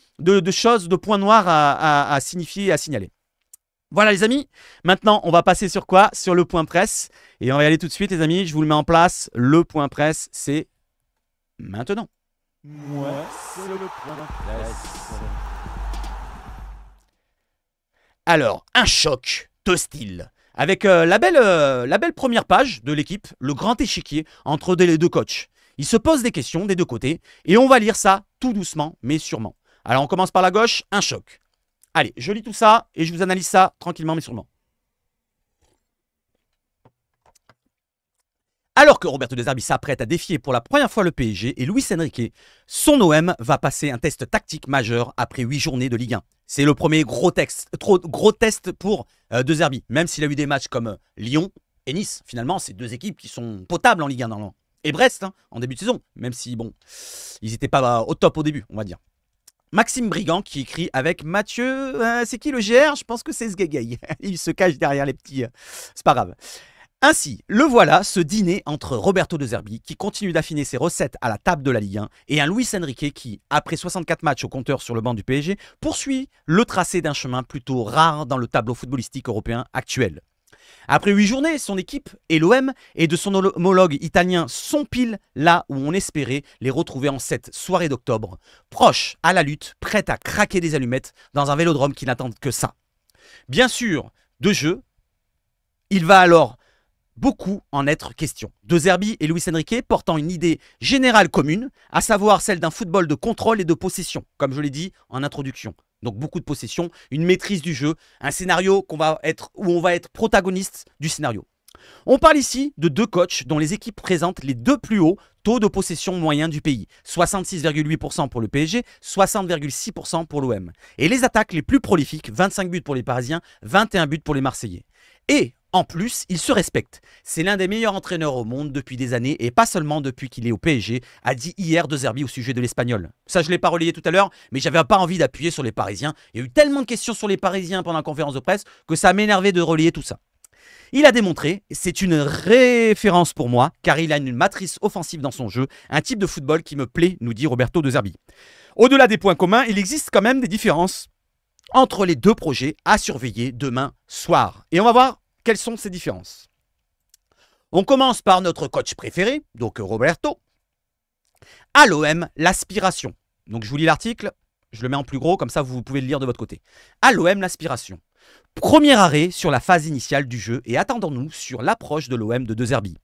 choses, de points noirs à signifier, à signaler. Voilà les amis, maintenant on va passer sur quoi? Sur le point presse. Et on va y aller tout de suite les amis, je vous le mets en place. Le point presse, c'est maintenant. Ouais, c'est le point presse. Alors, un choc de style. Avec la belle première page de l'équipe, le grand échiquier entre les deux coachs. Ils se posent des questions des deux côtés et on va lire ça tout doucement mais sûrement. Alors on commence par la gauche, un choc. Allez, je lis tout ça et je vous analyse ça tranquillement mais sûrement. Alors que Roberto De Zerbi s'apprête à défier pour la première fois le PSG et Luis Enrique, son OM va passer un test tactique majeur après 8 journées de Ligue 1. C'est le premier gros test pour De Zerbi, même s'il a eu des matchs comme Lyon et Nice. Finalement, c'est 2 équipes qui sont potables en Ligue 1 normalement. Et Brest, hein, en début de saison, même si, bon, ils n'étaient pas au top au début, on va dire. Maxime Brigand qui écrit avec Mathieu, c'est qui le GR? Je pense que c'est Sgegay. Il se cache derrière les petits, c'est pas grave. Ainsi, le voilà, ce dîner entre Roberto De Zerbi, qui continue d'affiner ses recettes à la table de la Ligue 1, et un Luis Enrique qui, après 64 matchs au compteur sur le banc du PSG, poursuit le tracé d'un chemin plutôt rare dans le tableau footballistique européen actuel. Après 8 journées, son équipe et l'OM et de son homologue italien sont pile là où on espérait les retrouver en cette soirée d'octobre, proches à la lutte, prêtes à craquer des allumettes dans un vélodrome qui n'attend que ça. Bien sûr, de jeu, il va alors beaucoup en être question. De Zerbi et Luis Enrique portant une idée générale commune, à savoir celle d'un football de contrôle et de possession, comme je l'ai dit en introduction. Donc beaucoup de possession, une maîtrise du jeu, un scénario où on va être protagoniste du scénario. On parle ici de 2 coachs dont les équipes présentent les 2 plus hauts taux de possession moyens du pays. 66,8% pour le PSG, 60,6% pour l'OM. Et les attaques les plus prolifiques, 25 buts pour les Parisiens, 21 buts pour les Marseillais. Et en plus, il se respecte. C'est l'un des meilleurs entraîneurs au monde depuis des années et pas seulement depuis qu'il est au PSG, a dit hier De Zerbi au sujet de l'Espagnol. Ça, je ne l'ai pas relayé tout à l'heure, mais j'avais pas envie d'appuyer sur les Parisiens. Il y a eu tellement de questions sur les Parisiens pendant la conférence de presse que ça m'énervait de relayer tout ça. Il a démontré, c'est une référence pour moi, car il a une matrice offensive dans son jeu, un type de football qui me plaît, nous dit Roberto De Zerbi. Au-delà des points communs, il existe quand même des différences entre les 2 projets à surveiller demain soir. Et on va voir quelles sont ces différences. On commence par notre coach préféré, donc Roberto. À l'OM, l'aspiration. Donc je vous lis l'article, je le mets en plus gros, comme ça vous pouvez le lire de votre côté. À l'OM, l'aspiration. Premier arrêt sur la phase initiale du jeu et attendons-nous sur l'approche de l'OM de De Zerbi.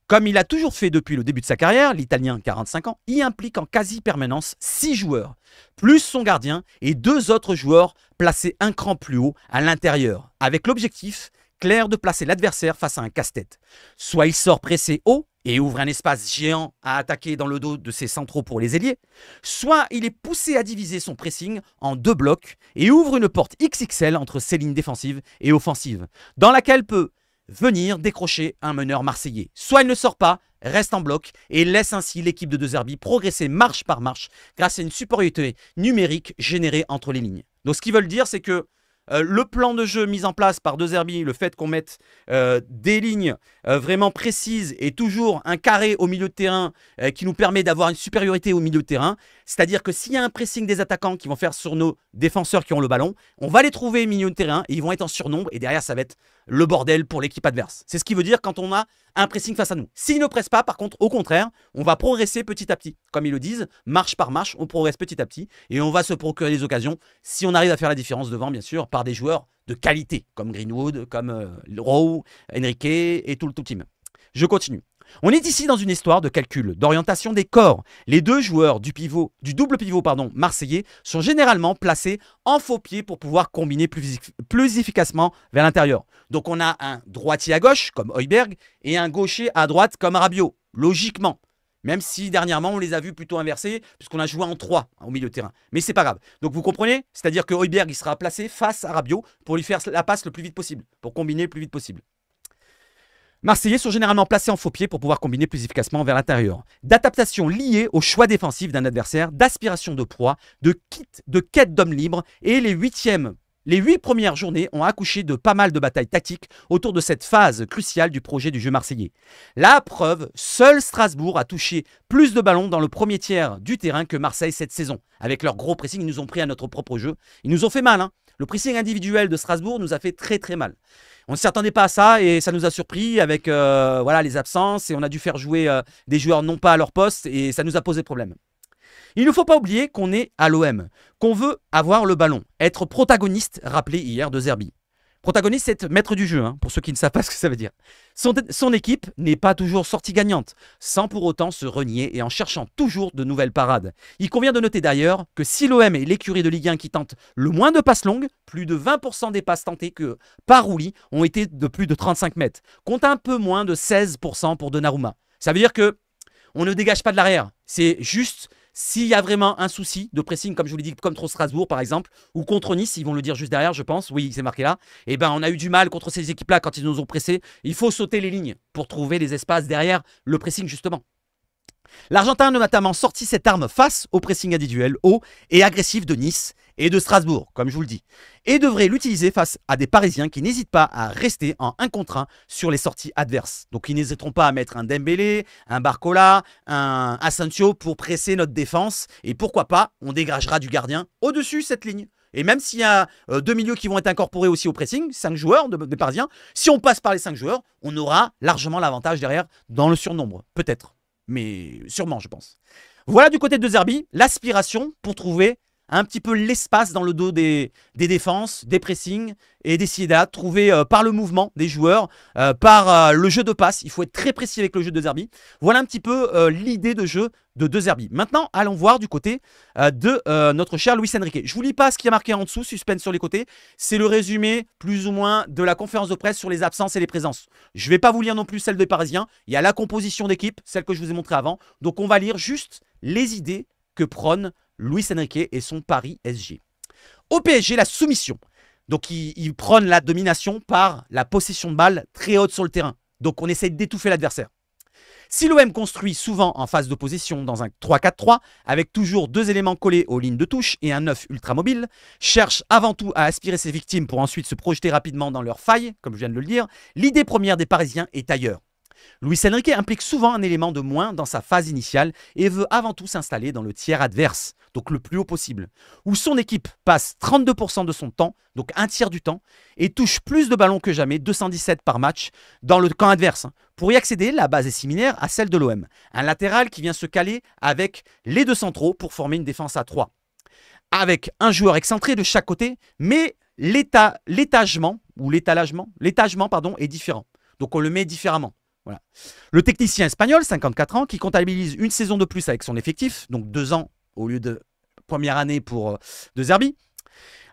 Comme il a toujours fait depuis le début de sa carrière, l'Italien 45 ans y implique en quasi-permanence 6 joueurs, plus son gardien et 2 autres joueurs placés un cran plus haut à l'intérieur, avec l'objectif clair de placer l'adversaire face à un casse-tête. Soit il sort pressé haut et ouvre un espace géant à attaquer dans le dos de ses centraux pour les ailiers, soit il est poussé à diviser son pressing en 2 blocs et ouvre une porte XXL entre ses lignes défensives et offensives, dans laquelle peut venir décrocher un meneur marseillais. Soit il ne sort pas, reste en bloc et laisse ainsi l'équipe de De Zerbi progresser marche par marche grâce à une supériorité numérique générée entre les lignes. Donc ce qu'ils veulent dire, c'est que le plan de jeu mis en place par De Zerbi, le fait qu'on mette des lignes vraiment précises et toujours un carré au milieu de terrain qui nous permet d'avoir une supériorité au milieu de terrain, c'est-à-dire que s'il y a un pressing des attaquants qui vont faire sur nos défenseurs qui ont le ballon, on va les trouver au milieu de terrain et ils vont être en surnombre et derrière ça va être le bordel pour l'équipe adverse. C'est ce qui veut dire quand on a un pressing face à nous. S'ils ne pressent pas, par contre, au contraire, on va progresser petit à petit. Comme ils le disent, marche par marche, on progresse petit à petit et on va se procurer des occasions si on arrive à faire la différence devant, bien sûr, par des joueurs de qualité, comme Greenwood, comme Rowe, Enrique et tout le team. Je continue. On est ici dans une histoire de calcul, d'orientation des corps. Les deux joueurs du double pivot marseillais sont généralement placés en faux pied pour pouvoir combiner plus efficacement vers l'intérieur. Donc on a un droitier à gauche comme Højbjerg et un gaucher à droite comme Rabiot, logiquement. Même si dernièrement on les a vus plutôt inversés puisqu'on a joué en 3 au milieu de terrain. Mais c'est pas grave. Donc vous comprenez? C'est-à-dire que Højbjerg il sera placé face à Rabiot pour lui faire la passe le plus vite possible, pour combiner le plus vite possible. Marseillais sont généralement placés en faux pied pour pouvoir combiner plus efficacement vers l'intérieur. D'adaptation liée au choix défensif d'un adversaire, d'aspiration de proie, de quête d'homme libre et les 8 premières journées ont accouché de pas mal de batailles tactiques autour de cette phase cruciale du projet du jeu marseillais. La preuve, seul Strasbourg a touché plus de ballons dans le premier tiers du terrain que Marseille cette saison. Avec leur gros pressing, ils nous ont pris à notre propre jeu. Ils nous ont fait mal. Le pressing individuel de Strasbourg nous a fait très très mal. On ne s'y attendait pas à ça et ça nous a surpris avec les absences et on a dû faire jouer des joueurs non pas à leur poste et ça nous a posé problème. Il ne faut pas oublier qu'on est à l'OM, qu'on veut avoir le ballon, être protagoniste, rappelé hier De Zerbi. Protagoniste, c'est être maître du jeu, pour ceux qui ne savent pas ce que ça veut dire. Son équipe n'est pas toujours sortie gagnante, sans pour autant se renier et en cherchant toujours de nouvelles parades. Il convient de noter d'ailleurs que si l'OM est l'écurie de Ligue 1 qui tente le moins de passes longues, plus de 20% des passes tentées que par Rouli ont été de plus de 35 mètres, compte un peu moins de 16% pour Donnarumma. Ça veut dire que on ne dégage pas de l'arrière, c'est juste... S'il y a vraiment un souci de pressing, comme je vous l'ai dit, comme contre Strasbourg par exemple, ou contre Nice, ils vont le dire juste derrière, je pense, oui, c'est marqué là, et ben on a eu du mal contre ces équipes-là quand ils nous ont pressés. Il faut sauter les lignes pour trouver les espaces derrière le pressing justement. L'Argentin a notamment sorti cette arme face au pressing individuel haut et agressif de Nice et de Strasbourg, comme je vous le dis, et devrait l'utiliser face à des Parisiens qui n'hésitent pas à rester en 1 contre 1 sur les sorties adverses. Donc ils n'hésiteront pas à mettre un Dembélé, un Barcola, un Asensio pour presser notre défense, et pourquoi pas, on dégagera du gardien au-dessus cette ligne. Et même s'il y a 2 milieux qui vont être incorporés aussi au pressing, 5 joueurs des Parisiens, si on passe par les 5 joueurs, on aura largement l'avantage derrière dans le surnombre, peut-être. Mais sûrement, je pense. Voilà du côté de Zerbi, l'aspiration pour trouver un petit peu l'espace dans le dos des défenses, des pressings et d'essayer de trouver par le mouvement des joueurs, par le jeu de passe. Il faut être très précis avec le jeu de Zerbi. Voilà un petit peu l'idée de jeu de Zerbi. Maintenant, allons voir du côté de notre cher Luis Enrique. Je ne vous lis pas ce qui est marqué en dessous, suspense sur les côtés. C'est le résumé plus ou moins de la conférence de presse sur les absences et les présences. Je ne vais pas vous lire non plus celle des Parisiens. Il y a la composition d'équipe, celle que je vous ai montrée avant. Donc on va lire juste les idées que prône Luis Enrique et son Paris SG. Au PSG, la soumission. Donc, il prône la domination par la possession de balle très haute sur le terrain. Donc, on essaie d'étouffer l'adversaire. Si l'OM construit souvent en phase de possession dans un 3-4-3, avec toujours 2 éléments collés aux lignes de touche et un 9 ultra mobile, cherche avant tout à aspirer ses victimes pour ensuite se projeter rapidement dans leurs failles, comme je viens de le dire, l'idée première des Parisiens est ailleurs. Luis Enrique implique souvent un élément de moins dans sa phase initiale et veut avant tout s'installer dans le tiers adverse, donc le plus haut possible, où son équipe passe 32% de son temps, donc un tiers du temps, et touche plus de ballons que jamais, 217 par match, dans le camp adverse. Pour y accéder, la base est similaire à celle de l'OM. Un latéral qui vient se caler avec les 2 centraux pour former une défense à 3. Avec un joueur excentré de chaque côté, mais l'étagement est différent. Donc on le met différemment. Voilà. Le technicien espagnol, 54 ans, qui comptabilise une saison de plus avec son effectif, donc 2 ans au lieu de première année pour De Zerbi,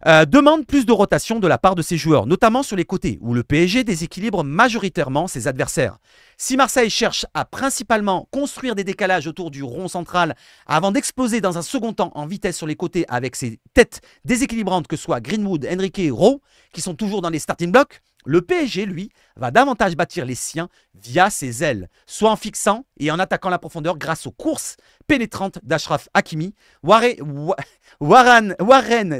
demande plus de rotation de la part de ses joueurs, notamment sur les côtés, où le PSG déséquilibre majoritairement ses adversaires. Si Marseille cherche à principalement construire des décalages autour du rond central avant d'exploser dans un second temps en vitesse sur les côtés avec ses têtes déséquilibrantes que soient Greenwood, Enrique et Rowe, qui sont toujours dans les starting blocks, Le PSG, lui, va davantage bâtir les siens via ses ailes, soit en fixant et en attaquant la profondeur grâce aux courses pénétrantes d'Achraf Hakimi, Warren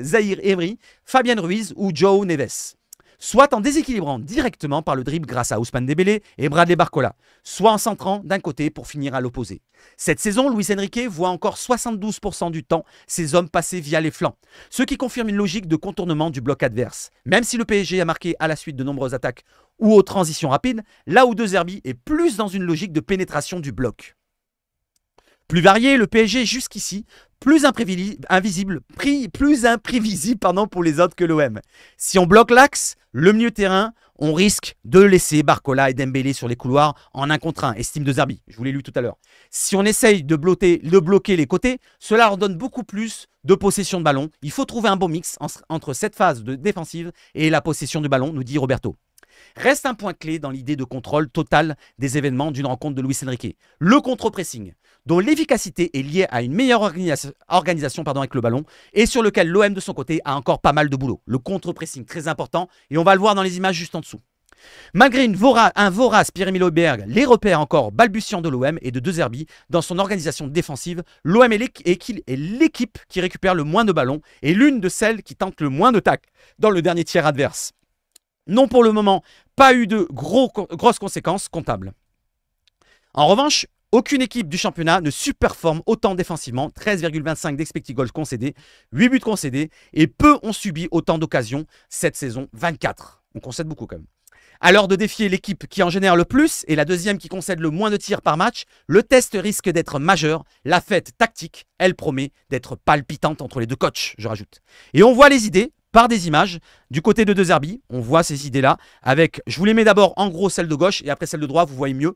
Zahir Emery, Fabien Ruiz ou João Neves. Soit en déséquilibrant directement par le dribble grâce à Ousmane Dembélé et Bradley Barcola, soit en centrant d'un côté pour finir à l'opposé. Cette saison, Luis Enrique voit encore 72% du temps ses hommes passer via les flancs, ce qui confirme une logique de contournement du bloc adverse. Même si le PSG a marqué à la suite de nombreuses attaques ou aux transitions rapides, là où De Zerbi est plus dans une logique de pénétration du bloc. Plus varié, le PSG jusqu'ici, plus imprévisible pour les autres que l'OM. Si on bloque l'axe, le milieu terrain, on risque de laisser Barcola et Dembélé sur les couloirs en 1 contre 1, estime De Zerbi, je vous l'ai lu tout à l'heure. Si on essaye de bloquer les côtés, cela leur donne beaucoup plus de possession de ballon. Il faut trouver un bon mix entre cette phase de défensive et la possession du ballon, nous dit Roberto. Reste un point clé dans l'idée de contrôle total des événements d'une rencontre de Luis Enrique, le contre-pressing, dont l'efficacité est liée à une meilleure organisation avec le ballon et sur lequel l'OM de son côté a encore pas mal de boulot. Le contre-pressing très important et on va le voir dans les images juste en dessous. Malgré un vorace Pierre-Emile Højbjerg, les repères encore balbutiants de l'OM et de De Zerbi dans son organisation défensive, l'OM est l'équipe qui récupère le moins de ballons et l'une de celles qui tente le moins de tacles dans le dernier tiers adverse. Non, pour le moment, pas eu de grosses conséquences comptables. En revanche, aucune équipe du championnat ne surperforme autant défensivement, 13,25 d'expected goals concédés, 8 buts concédés, et peu ont subi autant d'occasions cette saison, 24. On concède beaucoup quand même. À l'heure de défier l'équipe qui en génère le plus et la deuxième qui concède le moins de tirs par match, le test risque d'être majeur. La fête tactique, elle promet d'être palpitante entre les deux coachs, je rajoute. Et on voit les idées par des images du côté de De Zerbi. On voit ces idées-là avec, je vous les mets d'abord en gros celle de gauche et après celle de droite, vous voyez mieux.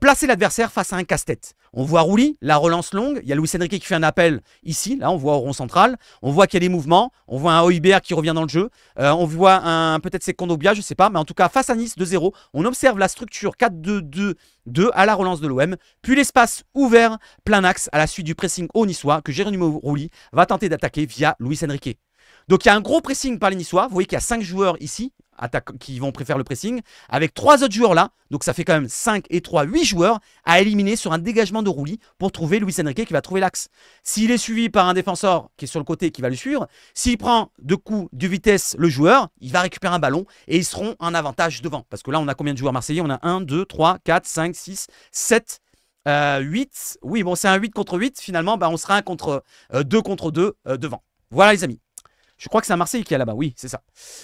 Placer l'adversaire face à un casse-tête. On voit Rouli, la relance longue. Il y a Luis Enrique qui fait un appel ici. Là, on voit au rond central. On voit qu'il y a des mouvements. On voit un Højbjerg qui revient dans le jeu. On voit peut-être c'est Kondogbia, je ne sais pas. Mais en tout cas, face à Nice, 2-0, on observe la structure 4-2-2-2 à la relance de l'OM. Puis l'espace ouvert, plein axe à la suite du pressing au niçois que Geronimo Rouli va tenter d'attaquer via Luis Enrique. Donc il y a un gros pressing par les Niçois. Vous voyez qu'il y a 5 joueurs ici qui vont préférer le pressing, avec 3 autres joueurs là. Donc ça fait quand même 5 et 3, 8 joueurs à éliminer sur un dégagement de Rouli pour trouver Luis Enrique qui va trouver l'axe. S'il est suivi par un défenseur qui est sur le côté qui va le suivre, s'il prend de coups de vitesse le joueur, il va récupérer un ballon et ils seront en avantage devant. Parce que là on a combien de joueurs marseillais? On a 1, 2, 3, 4, 5, 6, 7... 8, oui bon c'est un 8 contre 8 finalement, on sera 2 contre 2 devant. Voilà les amis. Je crois que c'est un Marseille qui est là-bas, oui, c'est ça.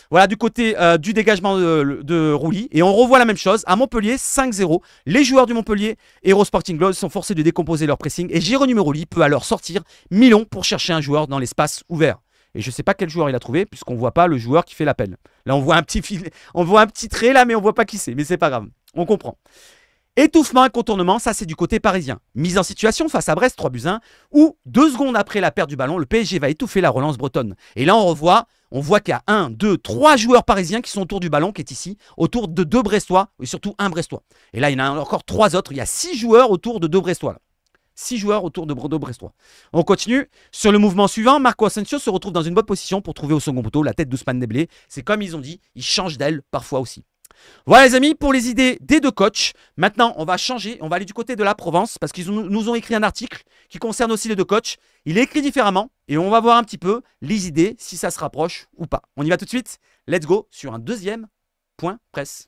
Voilà du côté du dégagement de Rouli. Et on revoit la même chose à Montpellier, 5-0. Les joueurs du Montpellier Hero Sporting Club sont forcés de décomposer leur pressing. Et Geronimo Rouli peut alors sortir Milon pour chercher un joueur dans l'espace ouvert. Et je ne sais pas quel joueur il a trouvé, puisqu'on ne voit pas le joueur qui fait l'appel. Là, on voit un petit trait là, mais on ne voit pas qui c'est. Mais c'est pas grave, on comprend. Étouffement et contournement, ça c'est du côté parisien. Mise en situation face à Brest, 3-1, où 2 secondes après la perte du ballon, le PSG va étouffer la relance bretonne. Et là on voit qu'il y a 1, 2, 3 joueurs parisiens qui sont autour du ballon, qui est ici, autour de 2 Brestois, et surtout 1 Brestois. Et là il y en a encore 3 autres, il y a 6 joueurs autour de 2 Brestois. Là. 6 joueurs autour de 2 Brestois. On continue. Sur le mouvement suivant, Marco Asensio se retrouve dans une bonne position pour trouver au second poteau la tête d'Ousmane Dembélé. C'est comme ils ont dit, ils changent d'aile parfois aussi. Voilà les amis pour les idées des 2 coachs. Maintenant on va changer, on va aller du côté de la Provence parce qu'ils nous ont écrit un article qui concerne aussi les 2 coachs. Il est écrit différemment et on va voir un petit peu les idées si ça se rapproche ou pas. On y va tout de suite. Let's go sur un deuxième point presse.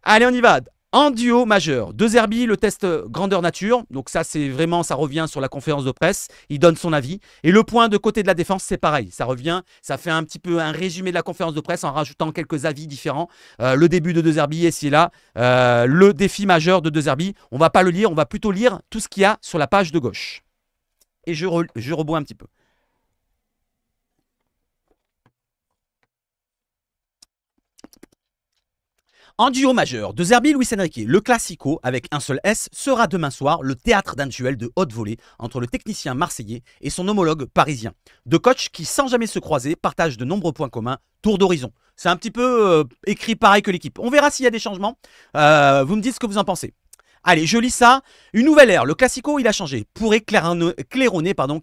Allez on y va. En duo majeur, De Zerbi, le test grandeur nature. Donc ça, c'est vraiment, ça revient sur la conférence de presse. Il donne son avis. Et le point de côté de la défense, c'est pareil. Ça revient, ça fait un petit peu un résumé de la conférence de presse en rajoutant quelques avis différents. Le début de De Zerbi, et c'est là. Le défi majeur de De Zerbi. On ne va pas le lire, on va plutôt lire tout ce qu'il y a sur la page de gauche. Et je rebois un petit peu. En duo majeur, De Zerbi et Luis Enrique, le classico avec un seul S sera demain soir le théâtre d'un duel de haute volée entre le technicien marseillais et son homologue parisien. 2 coachs qui, sans jamais se croiser, partagent de nombreux points communs, tour d'horizon. C'est un petit peu écrit pareil que l'équipe. On verra s'il y a des changements. Vous me dites ce que vous en pensez. Allez, je lis ça. Une nouvelle ère. Le Classico, il a changé. Pourrait claironner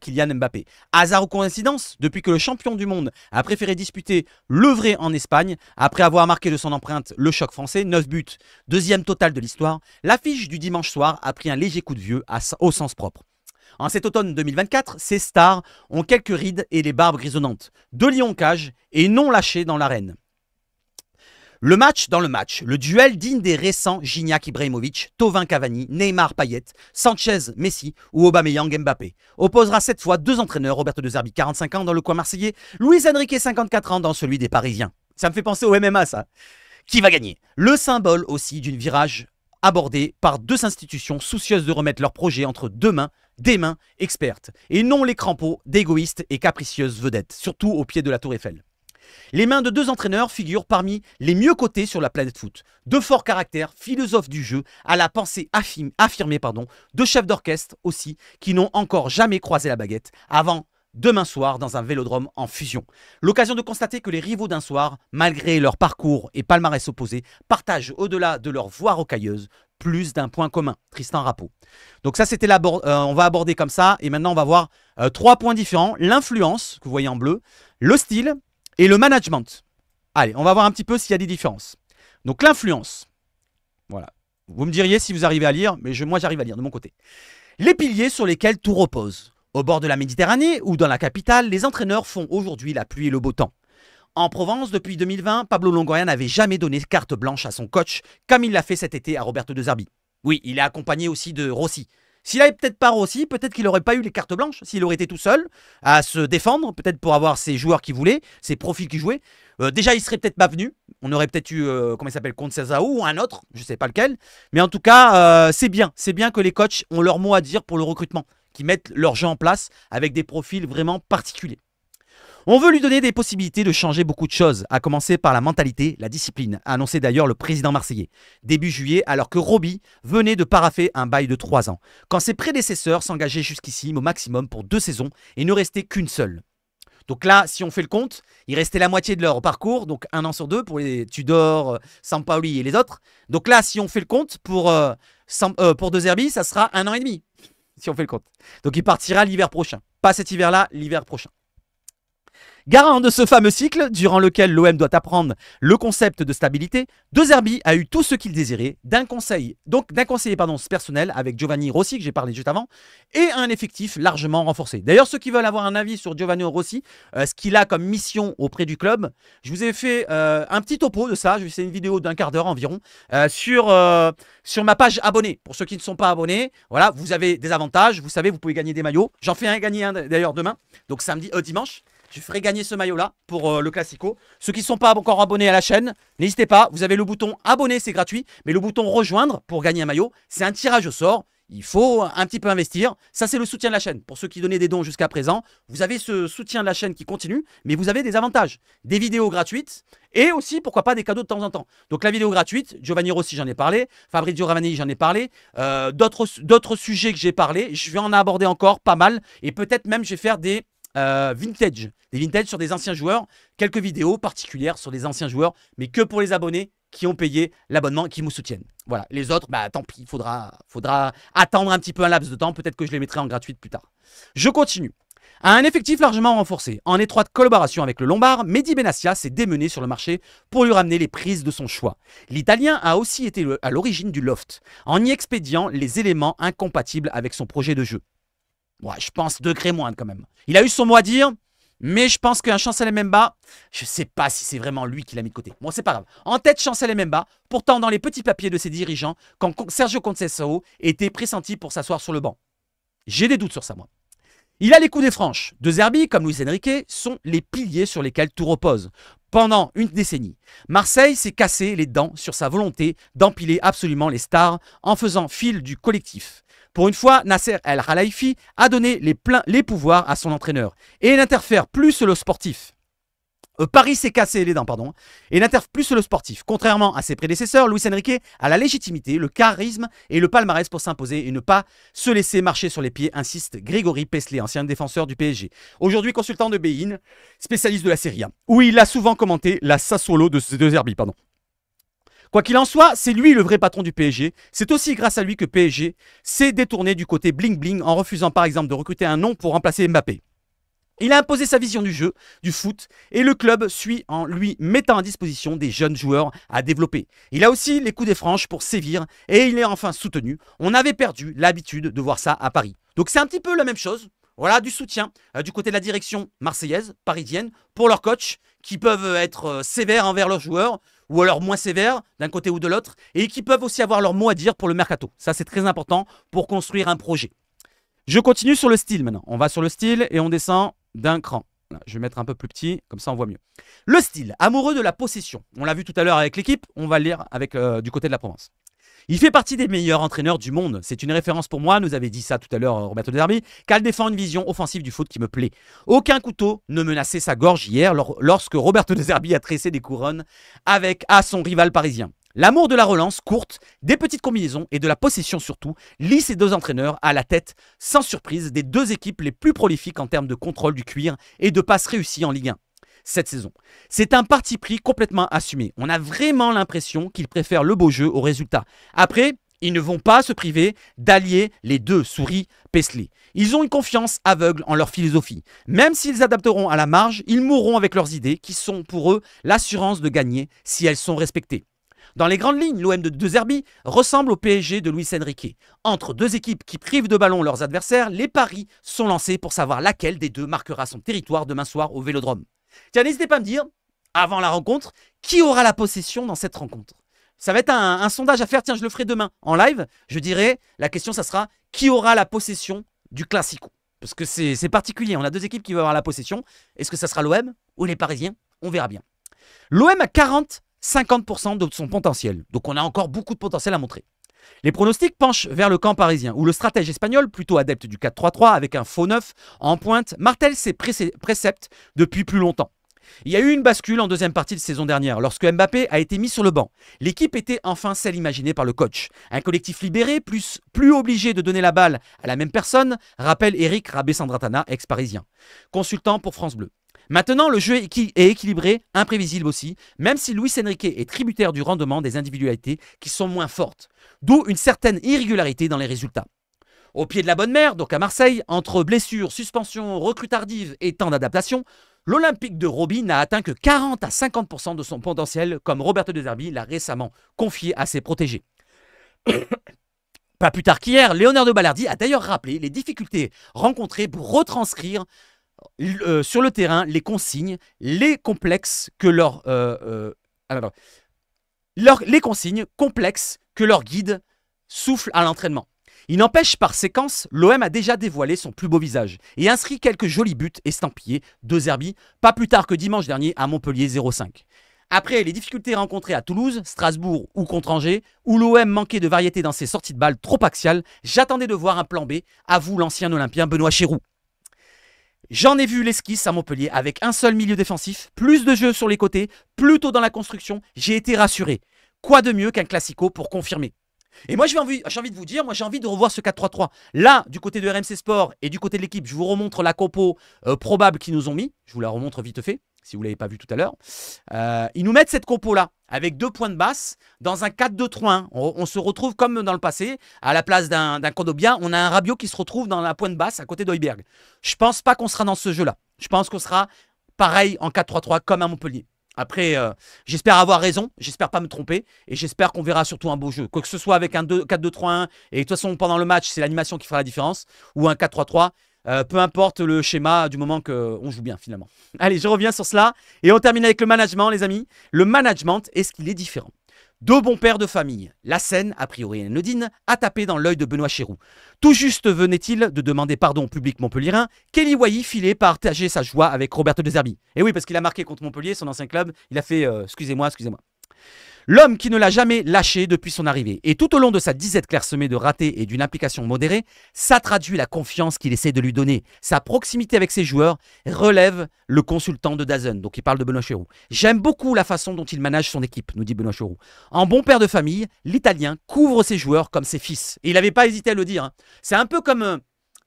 Kylian Mbappé. Hasard ou coïncidence? Depuis que le champion du monde a préféré disputer le vrai en Espagne, après avoir marqué de son empreinte le choc français, 9 buts, deuxième total de l'histoire, l'affiche du dimanche soir a pris un léger coup de vieux au sens propre. En cet automne 2024, ces stars ont quelques rides et les barbes grisonnantes, de lions cage et non lâchés dans l'arène. Le match dans le match, le duel digne des récents Gignac Ibrahimovic, Thauvin Cavani, Neymar Payet, Sanchez Messi ou Aubameyang Mbappé opposera cette fois deux entraîneurs, Roberto De Zerbi 45 ans dans le coin marseillais, Luis Enrique 54 ans dans celui des Parisiens. Ça me fait penser au MMA ça. Qui va gagner? Le symbole aussi d'une virage abordée par deux institutions soucieuses de remettre leur projet entre des mains expertes, et non les crampons d'égoïstes et capricieuses vedettes, surtout au pied de la Tour Eiffel. Les mains de deux entraîneurs figurent parmi les mieux cotés sur la planète foot. De forts caractères, philosophes du jeu, à la pensée affirmée, de chefs d'orchestre aussi, qui n'ont encore jamais croisé la baguette, avant demain soir dans un vélodrome en fusion. L'occasion de constater que les rivaux d'un soir, malgré leur parcours et palmarès opposés, partagent au-delà de leur voie rocailleuse plus d'un point commun. Tristan Rapeau. Donc ça, c'était on va aborder comme ça. Et maintenant, on va voir 3 points différents. L'influence, que vous voyez en bleu, le style et le management. Allez, on va voir un petit peu s'il y a des différences. Donc l'influence. Voilà. Vous me diriez si vous arrivez à lire, mais moi j'arrive à lire de mon côté. Les piliers sur lesquels tout repose. Au bord de la Méditerranée ou dans la capitale, les entraîneurs font aujourd'hui la pluie et le beau temps. En Provence, depuis 2020, Pablo Longoria n'avait jamais donné carte blanche à son coach, comme il l'a fait cet été à Roberto De Zerbi. Oui, il est accompagné aussi de Rossi. S'il n'avait peut-être pas Rossi, peut-être qu'il n'aurait pas eu les cartes blanches, s'il aurait été tout seul à se défendre, peut-être pour avoir ses joueurs qu'il voulait, ses profils qu'il jouait. Déjà, il serait peut-être pas venu. On aurait peut-être eu, comment il s'appelle, Conceição ou un autre, je ne sais pas lequel. Mais en tout cas, c'est bien que les coachs ont leur mot à dire pour le recrutement, qui mettent leur jeu en place avec des profils vraiment particuliers. On veut lui donner des possibilités de changer beaucoup de choses, à commencer par la mentalité, la discipline, a annoncé d'ailleurs le président marseillais. Début juillet, alors que Roby venait de paraffer un bail de 3 ans, quand ses prédécesseurs s'engageaient jusqu'ici au maximum pour 2 saisons et ne restait qu'une seule. Donc là, si on fait le compte, il restait la moitié de leur parcours, donc 1 an sur 2 pour les Tudor, Sampaoli et les autres. Donc là, si on fait le compte, pour De Zerbi, ça sera 1 an et demi, si on fait le compte. Donc il partira l'hiver prochain. Pas cet hiver-là, l'hiver prochain. Garant de ce fameux cycle, durant lequel l'OM doit apprendre le concept de stabilité, De Zerbi a eu tout ce qu'il désirait, d'un conseiller personnel avec Giovanni Rossi, que j'ai parlé juste avant, et un effectif largement renforcé. D'ailleurs, ceux qui veulent avoir un avis sur Giovanni Rossi, ce qu'il a comme mission auprès du club, je vous ai fait un petit topo de ça, c'est une vidéo d'1 quart d'heure environ, sur ma page abonnée. Pour ceux qui ne sont pas abonnés, voilà, vous avez des avantages, vous savez, vous pouvez gagner des maillots. J'en fais gagner un d'ailleurs demain, donc dimanche. Je ferai gagner ce maillot-là pour le Classico. Ceux qui ne sont pas encore abonnés à la chaîne, n'hésitez pas. Vous avez le bouton abonner, c'est gratuit. Mais le bouton rejoindre pour gagner un maillot, c'est un tirage au sort. Il faut un petit peu investir. Ça, c'est le soutien de la chaîne. Pour ceux qui donnaient des dons jusqu'à présent, vous avez ce soutien de la chaîne qui continue, mais vous avez des avantages. Des vidéos gratuites et aussi, pourquoi pas, des cadeaux de temps en temps. Donc la vidéo gratuite, Giovanni Rossi, j'en ai parlé. Fabrizio Ravanelli, j'en ai parlé. D'autres sujets que j'ai parlé, je vais en aborder encore pas mal. Et peut-être même, je vais faire des vintage sur des anciens joueurs, quelques vidéos particulières sur des anciens joueurs, mais que pour les abonnés qui ont payé l'abonnement et qui me soutiennent. Voilà, les autres, tant pis, il faudra attendre un petit peu un laps de temps, peut-être que je les mettrai en gratuite plus tard. Je continue. À un effectif largement renforcé, en étroite collaboration avec le Lombard, Mehdi Benassia s'est démené sur le marché pour lui ramener les prises de son choix. L'Italien a aussi été à l'origine du loft, en y expédiant les éléments incompatibles avec son projet de jeu. Ouais, je pense degré moindre quand même. Il a eu son mot à dire, mais je pense qu'un Chancel Mbemba, je ne sais pas si c'est vraiment lui qui l'a mis de côté. Bon, c'est pas grave. En tête, Chancel Mbemba, pourtant dans les petits papiers de ses dirigeants, quand Sergio Conceição était pressenti pour s'asseoir sur le banc. J'ai des doutes sur ça, moi. Il a les coups des franches. De Zerbi, comme Luis Enrique, sont les piliers sur lesquels tout repose. Pendant une décennie, Marseille s'est cassé les dents sur sa volonté d'empiler absolument les stars en faisant fil du collectif. Pour une fois, Nasser El Khelaifi a donné les pouvoirs à son entraîneur et n'interfère plus sur le sportif. Paris s'est cassé les dents, et n'interfère plus sur le sportif. Contrairement à ses prédécesseurs, Luis Enrique a la légitimité, le charisme et le palmarès pour s'imposer et ne pas se laisser marcher sur les pieds, insiste Grégory Paisley, ancien défenseur du PSG. Aujourd'hui consultant de beIN, spécialiste de la Serie A, où il a souvent commenté la Sassuolo de Zerbi. Quoi qu'il en soit, c'est lui le vrai patron du PSG. C'est aussi grâce à lui que PSG s'est détourné du côté bling-bling en refusant par exemple de recruter un nom pour remplacer Mbappé. Il a imposé sa vision du jeu, du foot, et le club suit en lui mettant à disposition des jeunes joueurs à développer. Il a aussi les coups des franches pour sévir, et il est enfin soutenu. On avait perdu l'habitude de voir ça à Paris. Donc c'est un petit peu la même chose. Voilà, du soutien du côté de la direction marseillaise, parisienne, pour leurs coachs, qui peuvent être sévères envers leurs joueurs, ou alors moins sévères d'un côté ou de l'autre, et qui peuvent aussi avoir leur mot à dire pour le mercato. Ça, c'est très important pour construire un projet. Je continue sur le style maintenant. On va sur le style et on descend d'un cran. Voilà, je vais mettre un peu plus petit, comme ça on voit mieux. Le style, amoureux de la possession. On l'a vu tout à l'heure avec l'équipe, on va le lire avec, du côté de la Provence. Il fait partie des meilleurs entraîneurs du monde. C'est une référence pour moi, nous avait dit ça tout à l'heure Roberto De Zerbi, car défend une vision offensive du foot qui me plaît. Aucun couteau ne menaçait sa gorge hier lorsque Roberto De Zerbi a tressé des couronnes à son rival parisien. L'amour de la relance courte, des petites combinaisons et de la possession surtout lie ces deux entraîneurs à la tête, sans surprise, des deux équipes les plus prolifiques en termes de contrôle du cuir et de passes réussies en Ligue 1 cette saison. C'est un parti pris complètement assumé. On a vraiment l'impression qu'ils préfèrent le beau jeu au résultat. Après, ils ne vont pas se priver d'allier les deux, Souris, Paisley. Ils ont une confiance aveugle en leur philosophie. Même s'ils adapteront à la marge, ils mourront avec leurs idées qui sont pour eux l'assurance de gagner si elles sont respectées. Dans les grandes lignes, l'OM de Zerbi ressemble au PSG de Luis Enrique. Entre deux équipes qui privent de ballon leurs adversaires, les paris sont lancés pour savoir laquelle des deux marquera son territoire demain soir au Vélodrome. Tiens, n'hésitez pas à me dire, avant la rencontre, qui aura la possession dans cette rencontre. Ça va être un sondage à faire, tiens, je le ferai demain en live. Je dirai, la question, ça sera, qui aura la possession du Classico? Parce que c'est particulier, on a deux équipes qui vont avoir la possession. Est-ce que ça sera l'OM ou les Parisiens? On verra bien. L'OM a 50% de son potentiel, donc on a encore beaucoup de potentiel à montrer. Les pronostics penchent vers le camp parisien, où le stratège espagnol, plutôt adepte du 4-3-3 avec un faux neuf en pointe, martèle ses préceptes depuis plus longtemps. Il y a eu une bascule en deuxième partie de saison dernière, lorsque Mbappé a été mis sur le banc. L'équipe était enfin celle imaginée par le coach. Un collectif libéré, plus obligé de donner la balle à la même personne, rappelle Eric Rabé-Sandratana, ex-parisien, consultant pour France Bleu. Maintenant, le jeu est équilibré, imprévisible aussi, même si Luis Enrique est tributaire du rendement des individualités qui sont moins fortes, d'où une certaine irrégularité dans les résultats. Au pied de la bonne mer, donc à Marseille, entre blessures, suspensions, recrues tardives et temps d'adaptation, l'Olympique de Roby n'a atteint que 40 à 50% de son potentiel, comme Roberto De Zerbi l'a récemment confié à ses protégés. Pas plus tard qu'hier, Léonard de Balerdi a d'ailleurs rappelé les difficultés rencontrées pour retranscrire sur le terrain les consignes, les complexes que les consignes complexes que leur guide souffle à l'entraînement. Il n'empêche, par séquence, l'OM a déjà dévoilé son plus beau visage et inscrit quelques jolis buts estampillés de Zerbi, pas plus tard que dimanche dernier à Montpellier 0-5. Après les difficultés rencontrées à Toulouse, Strasbourg ou contre Angers, où l'OM manquait de variété dans ses sorties de balles trop axiales, j'attendais de voir un plan B, avoue l'ancien Olympien Benoît Chéroux. J'en ai vu l'esquisse à Montpellier avec un seul milieu défensif, plus de jeux sur les côtés, plus tôt dans la construction, j'ai été rassuré. Quoi de mieux qu'un classico pour confirmer? Et moi j'ai envie de vous dire, moi j'ai envie de revoir ce 4-3-3. Là, du côté de RMC Sport et du côté de l'équipe, je vous remontre la compo probable qu'ils nous ont mis. Je vous la remontre vite fait, si vous ne l'avez pas vu tout à l'heure. Ils nous mettent cette compo-là, avec 2 points de basse, dans un 4-2-3-1. On se retrouve comme dans le passé, à la place d'un Kondogbia, on a un Rabiot qui se retrouve dans la pointe basse à côté d'Højbjerg. Je pense pas qu'on sera dans ce jeu-là. Je pense qu'on sera pareil en 4-3-3 comme à Montpellier. Après, j'espère avoir raison, j'espère pas me tromper, et j'espère qu'on verra surtout un beau jeu. Quoi que ce soit avec un 4-2-3-1, et de toute façon pendant le match, c'est l'animation qui fera la différence, ou un 4-3-3, peu importe le schéma du moment qu'on joue bien finalement. Allez, je reviens sur cela, et on termine avec le management les amis. Le management, est-ce qu'il est différent? 2 bons pères de famille. La scène, a priori anodine, a tapé dans l'œil de Benoît Chéroux. Tout juste venait-il de demander pardon au public montpelliérain, Kelly Wai filait partager sa joie avec Roberto De Zerbi. Et oui, parce qu'il a marqué contre Montpellier, son ancien club, il a fait excusez-moi. L'homme qui ne l'a jamais lâché depuis son arrivée. Et tout au long de sa disette clairsemée de ratés et d'une implication modérée, ça traduit la confiance qu'il essaie de lui donner. Sa proximité avec ses joueurs relève le consultant de DAZN. Donc il parle de Benoît Chéroux. J'aime beaucoup la façon dont il manage son équipe, nous dit Benoît Chéroux. En bon père de famille, l'Italien couvre ses joueurs comme ses fils. Et il n'avait pas hésité à le dire. Hein. C'est un peu comme...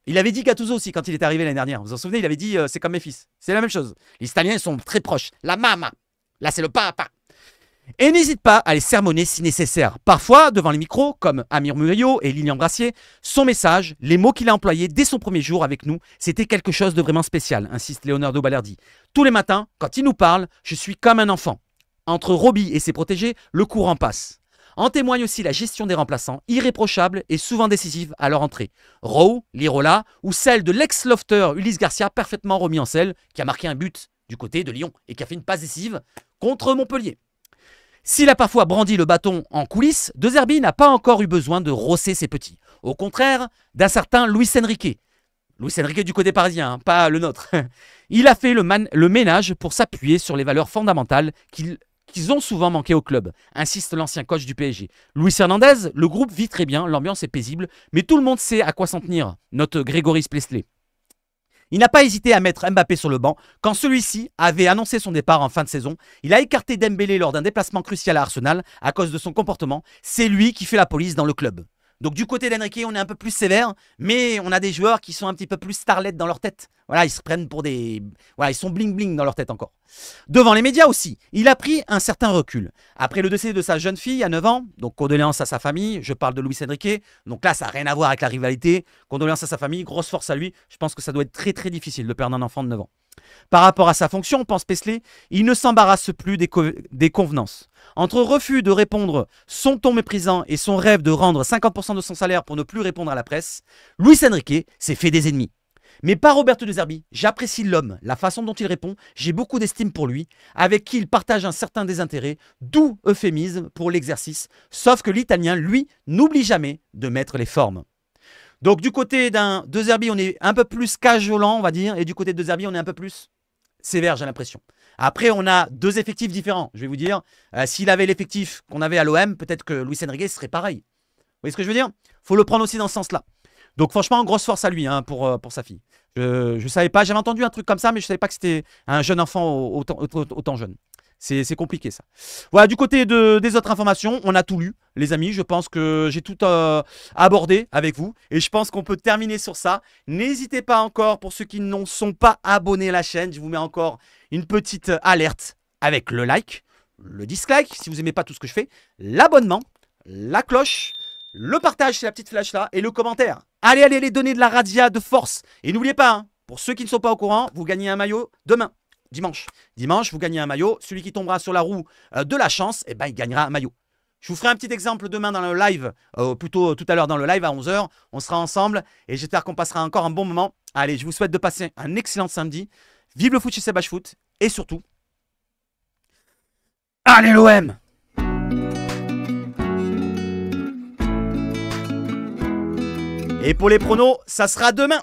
il avait dit Gattuso aussi quand il est arrivé l'année dernière. Vous vous en souvenez, il avait dit c'est comme mes fils. C'est la même chose. Les Italiens ils sont très proches. La mama. Là c'est le papa. Et n'hésite pas à les sermonner si nécessaire. Parfois, devant les micros, comme Amir Murillo et Lilian Brassier, son message, les mots qu'il a employés dès son premier jour avec nous, c'était quelque chose de vraiment spécial, insiste Leonardo Balerdi. Tous les matins, quand il nous parle, je suis comme un enfant. Entre Robbie et ses protégés, le courant passe. En témoigne aussi la gestion des remplaçants, irréprochable et souvent décisive à leur entrée. Rowe, Lirola ou celle de l'ex-lofter Ulysse Garcia, parfaitement remis en selle, qui a marqué un but du côté de Lyon et qui a fait une passe décisive contre Montpellier. S'il a parfois brandi le bâton en coulisses, De Zerbi n'a pas encore eu besoin de rosser ses petits. Au contraire d'un certain Luis Enrique. Luis Enrique du côté parisien, hein, pas le nôtre. Il a fait le ménage pour s'appuyer sur les valeurs fondamentales qu'ils ont souvent manqué au club, insiste l'ancien coach du PSG. Luis Hernandez, le groupe vit très bien, l'ambiance est paisible, mais tout le monde sait à quoi s'en tenir, note Grégory Plesselet. Il n'a pas hésité à mettre Mbappé sur le banc. Quand celui-ci avait annoncé son départ en fin de saison, il a écarté Dembélé lors d'un déplacement crucial à Arsenal à cause de son comportement. C'est lui qui fait la police dans le club. Donc du côté d'Enrique, on est un peu plus sévère, mais on a des joueurs qui sont un petit peu plus starlets dans leur tête. Voilà, ils se prennent pour des... Voilà, ils sont bling-bling dans leur tête encore. Devant les médias aussi, il a pris un certain recul. Après le décès de sa jeune fille à 9 ans, donc condoléances à sa famille, je parle de Luis Enrique, donc là ça n'a rien à voir avec la rivalité, condoléances à sa famille, grosse force à lui, je pense que ça doit être très très difficile de perdre un enfant de 9 ans. Par rapport à sa fonction, pense Plesselet, il ne s'embarrasse plus des convenances. Entre refus de répondre, son ton méprisant et son rêve de rendre 50% de son salaire pour ne plus répondre à la presse, Luis Enrique s'est fait des ennemis. Mais pas Roberto De Zerbi, j'apprécie l'homme, la façon dont il répond, j'ai beaucoup d'estime pour lui, avec qui il partage un certain désintérêt, d'où euphémisme pour l'exercice, sauf que l'Italien, lui, n'oublie jamais de mettre les formes. Donc du côté d'un De Zerbi, on est un peu plus cajolant, on va dire, et du côté de De Zerbi, on est un peu plus sévère, j'ai l'impression. Après, on a deux effectifs différents, je vais vous dire. S'il avait l'effectif qu'on avait à l'OM, peut-être que Luis Enrique serait pareil. Vous voyez ce que je veux dire? Faut le prendre aussi dans ce sens-là. Donc franchement, grosse force à lui hein, pour sa fille. Je ne savais pas, j'avais entendu un truc comme ça, mais je ne savais pas que c'était un jeune enfant autant jeune. C'est compliqué ça. Voilà, du côté des autres informations, on a tout lu, les amis. Je pense que j'ai tout abordé avec vous. Et je pense qu'on peut terminer sur ça. N'hésitez pas encore, pour ceux qui ne sont pas abonnés à la chaîne, je vous mets encore une petite alerte avec le like, le dislike, si vous n'aimez pas tout ce que je fais, l'abonnement, la cloche, le partage, c'est la petite flèche là, et le commentaire. Allez, donner de la radia de force. Et n'oubliez pas, hein, pour ceux qui ne sont pas au courant, vous gagnez un maillot demain. Dimanche, vous gagnez un maillot. Celui qui tombera sur la roue de la chance, eh ben, il gagnera un maillot. Je vous ferai un petit exemple demain dans le live, plutôt tout à l'heure dans le live à 11 h. On sera ensemble et j'espère qu'on passera encore un bon moment. Allez, je vous souhaite de passer un excellent samedi. Vive le foot chez Sebach Foot et surtout, allez l'OM! Et pour les pronos, ça sera demain.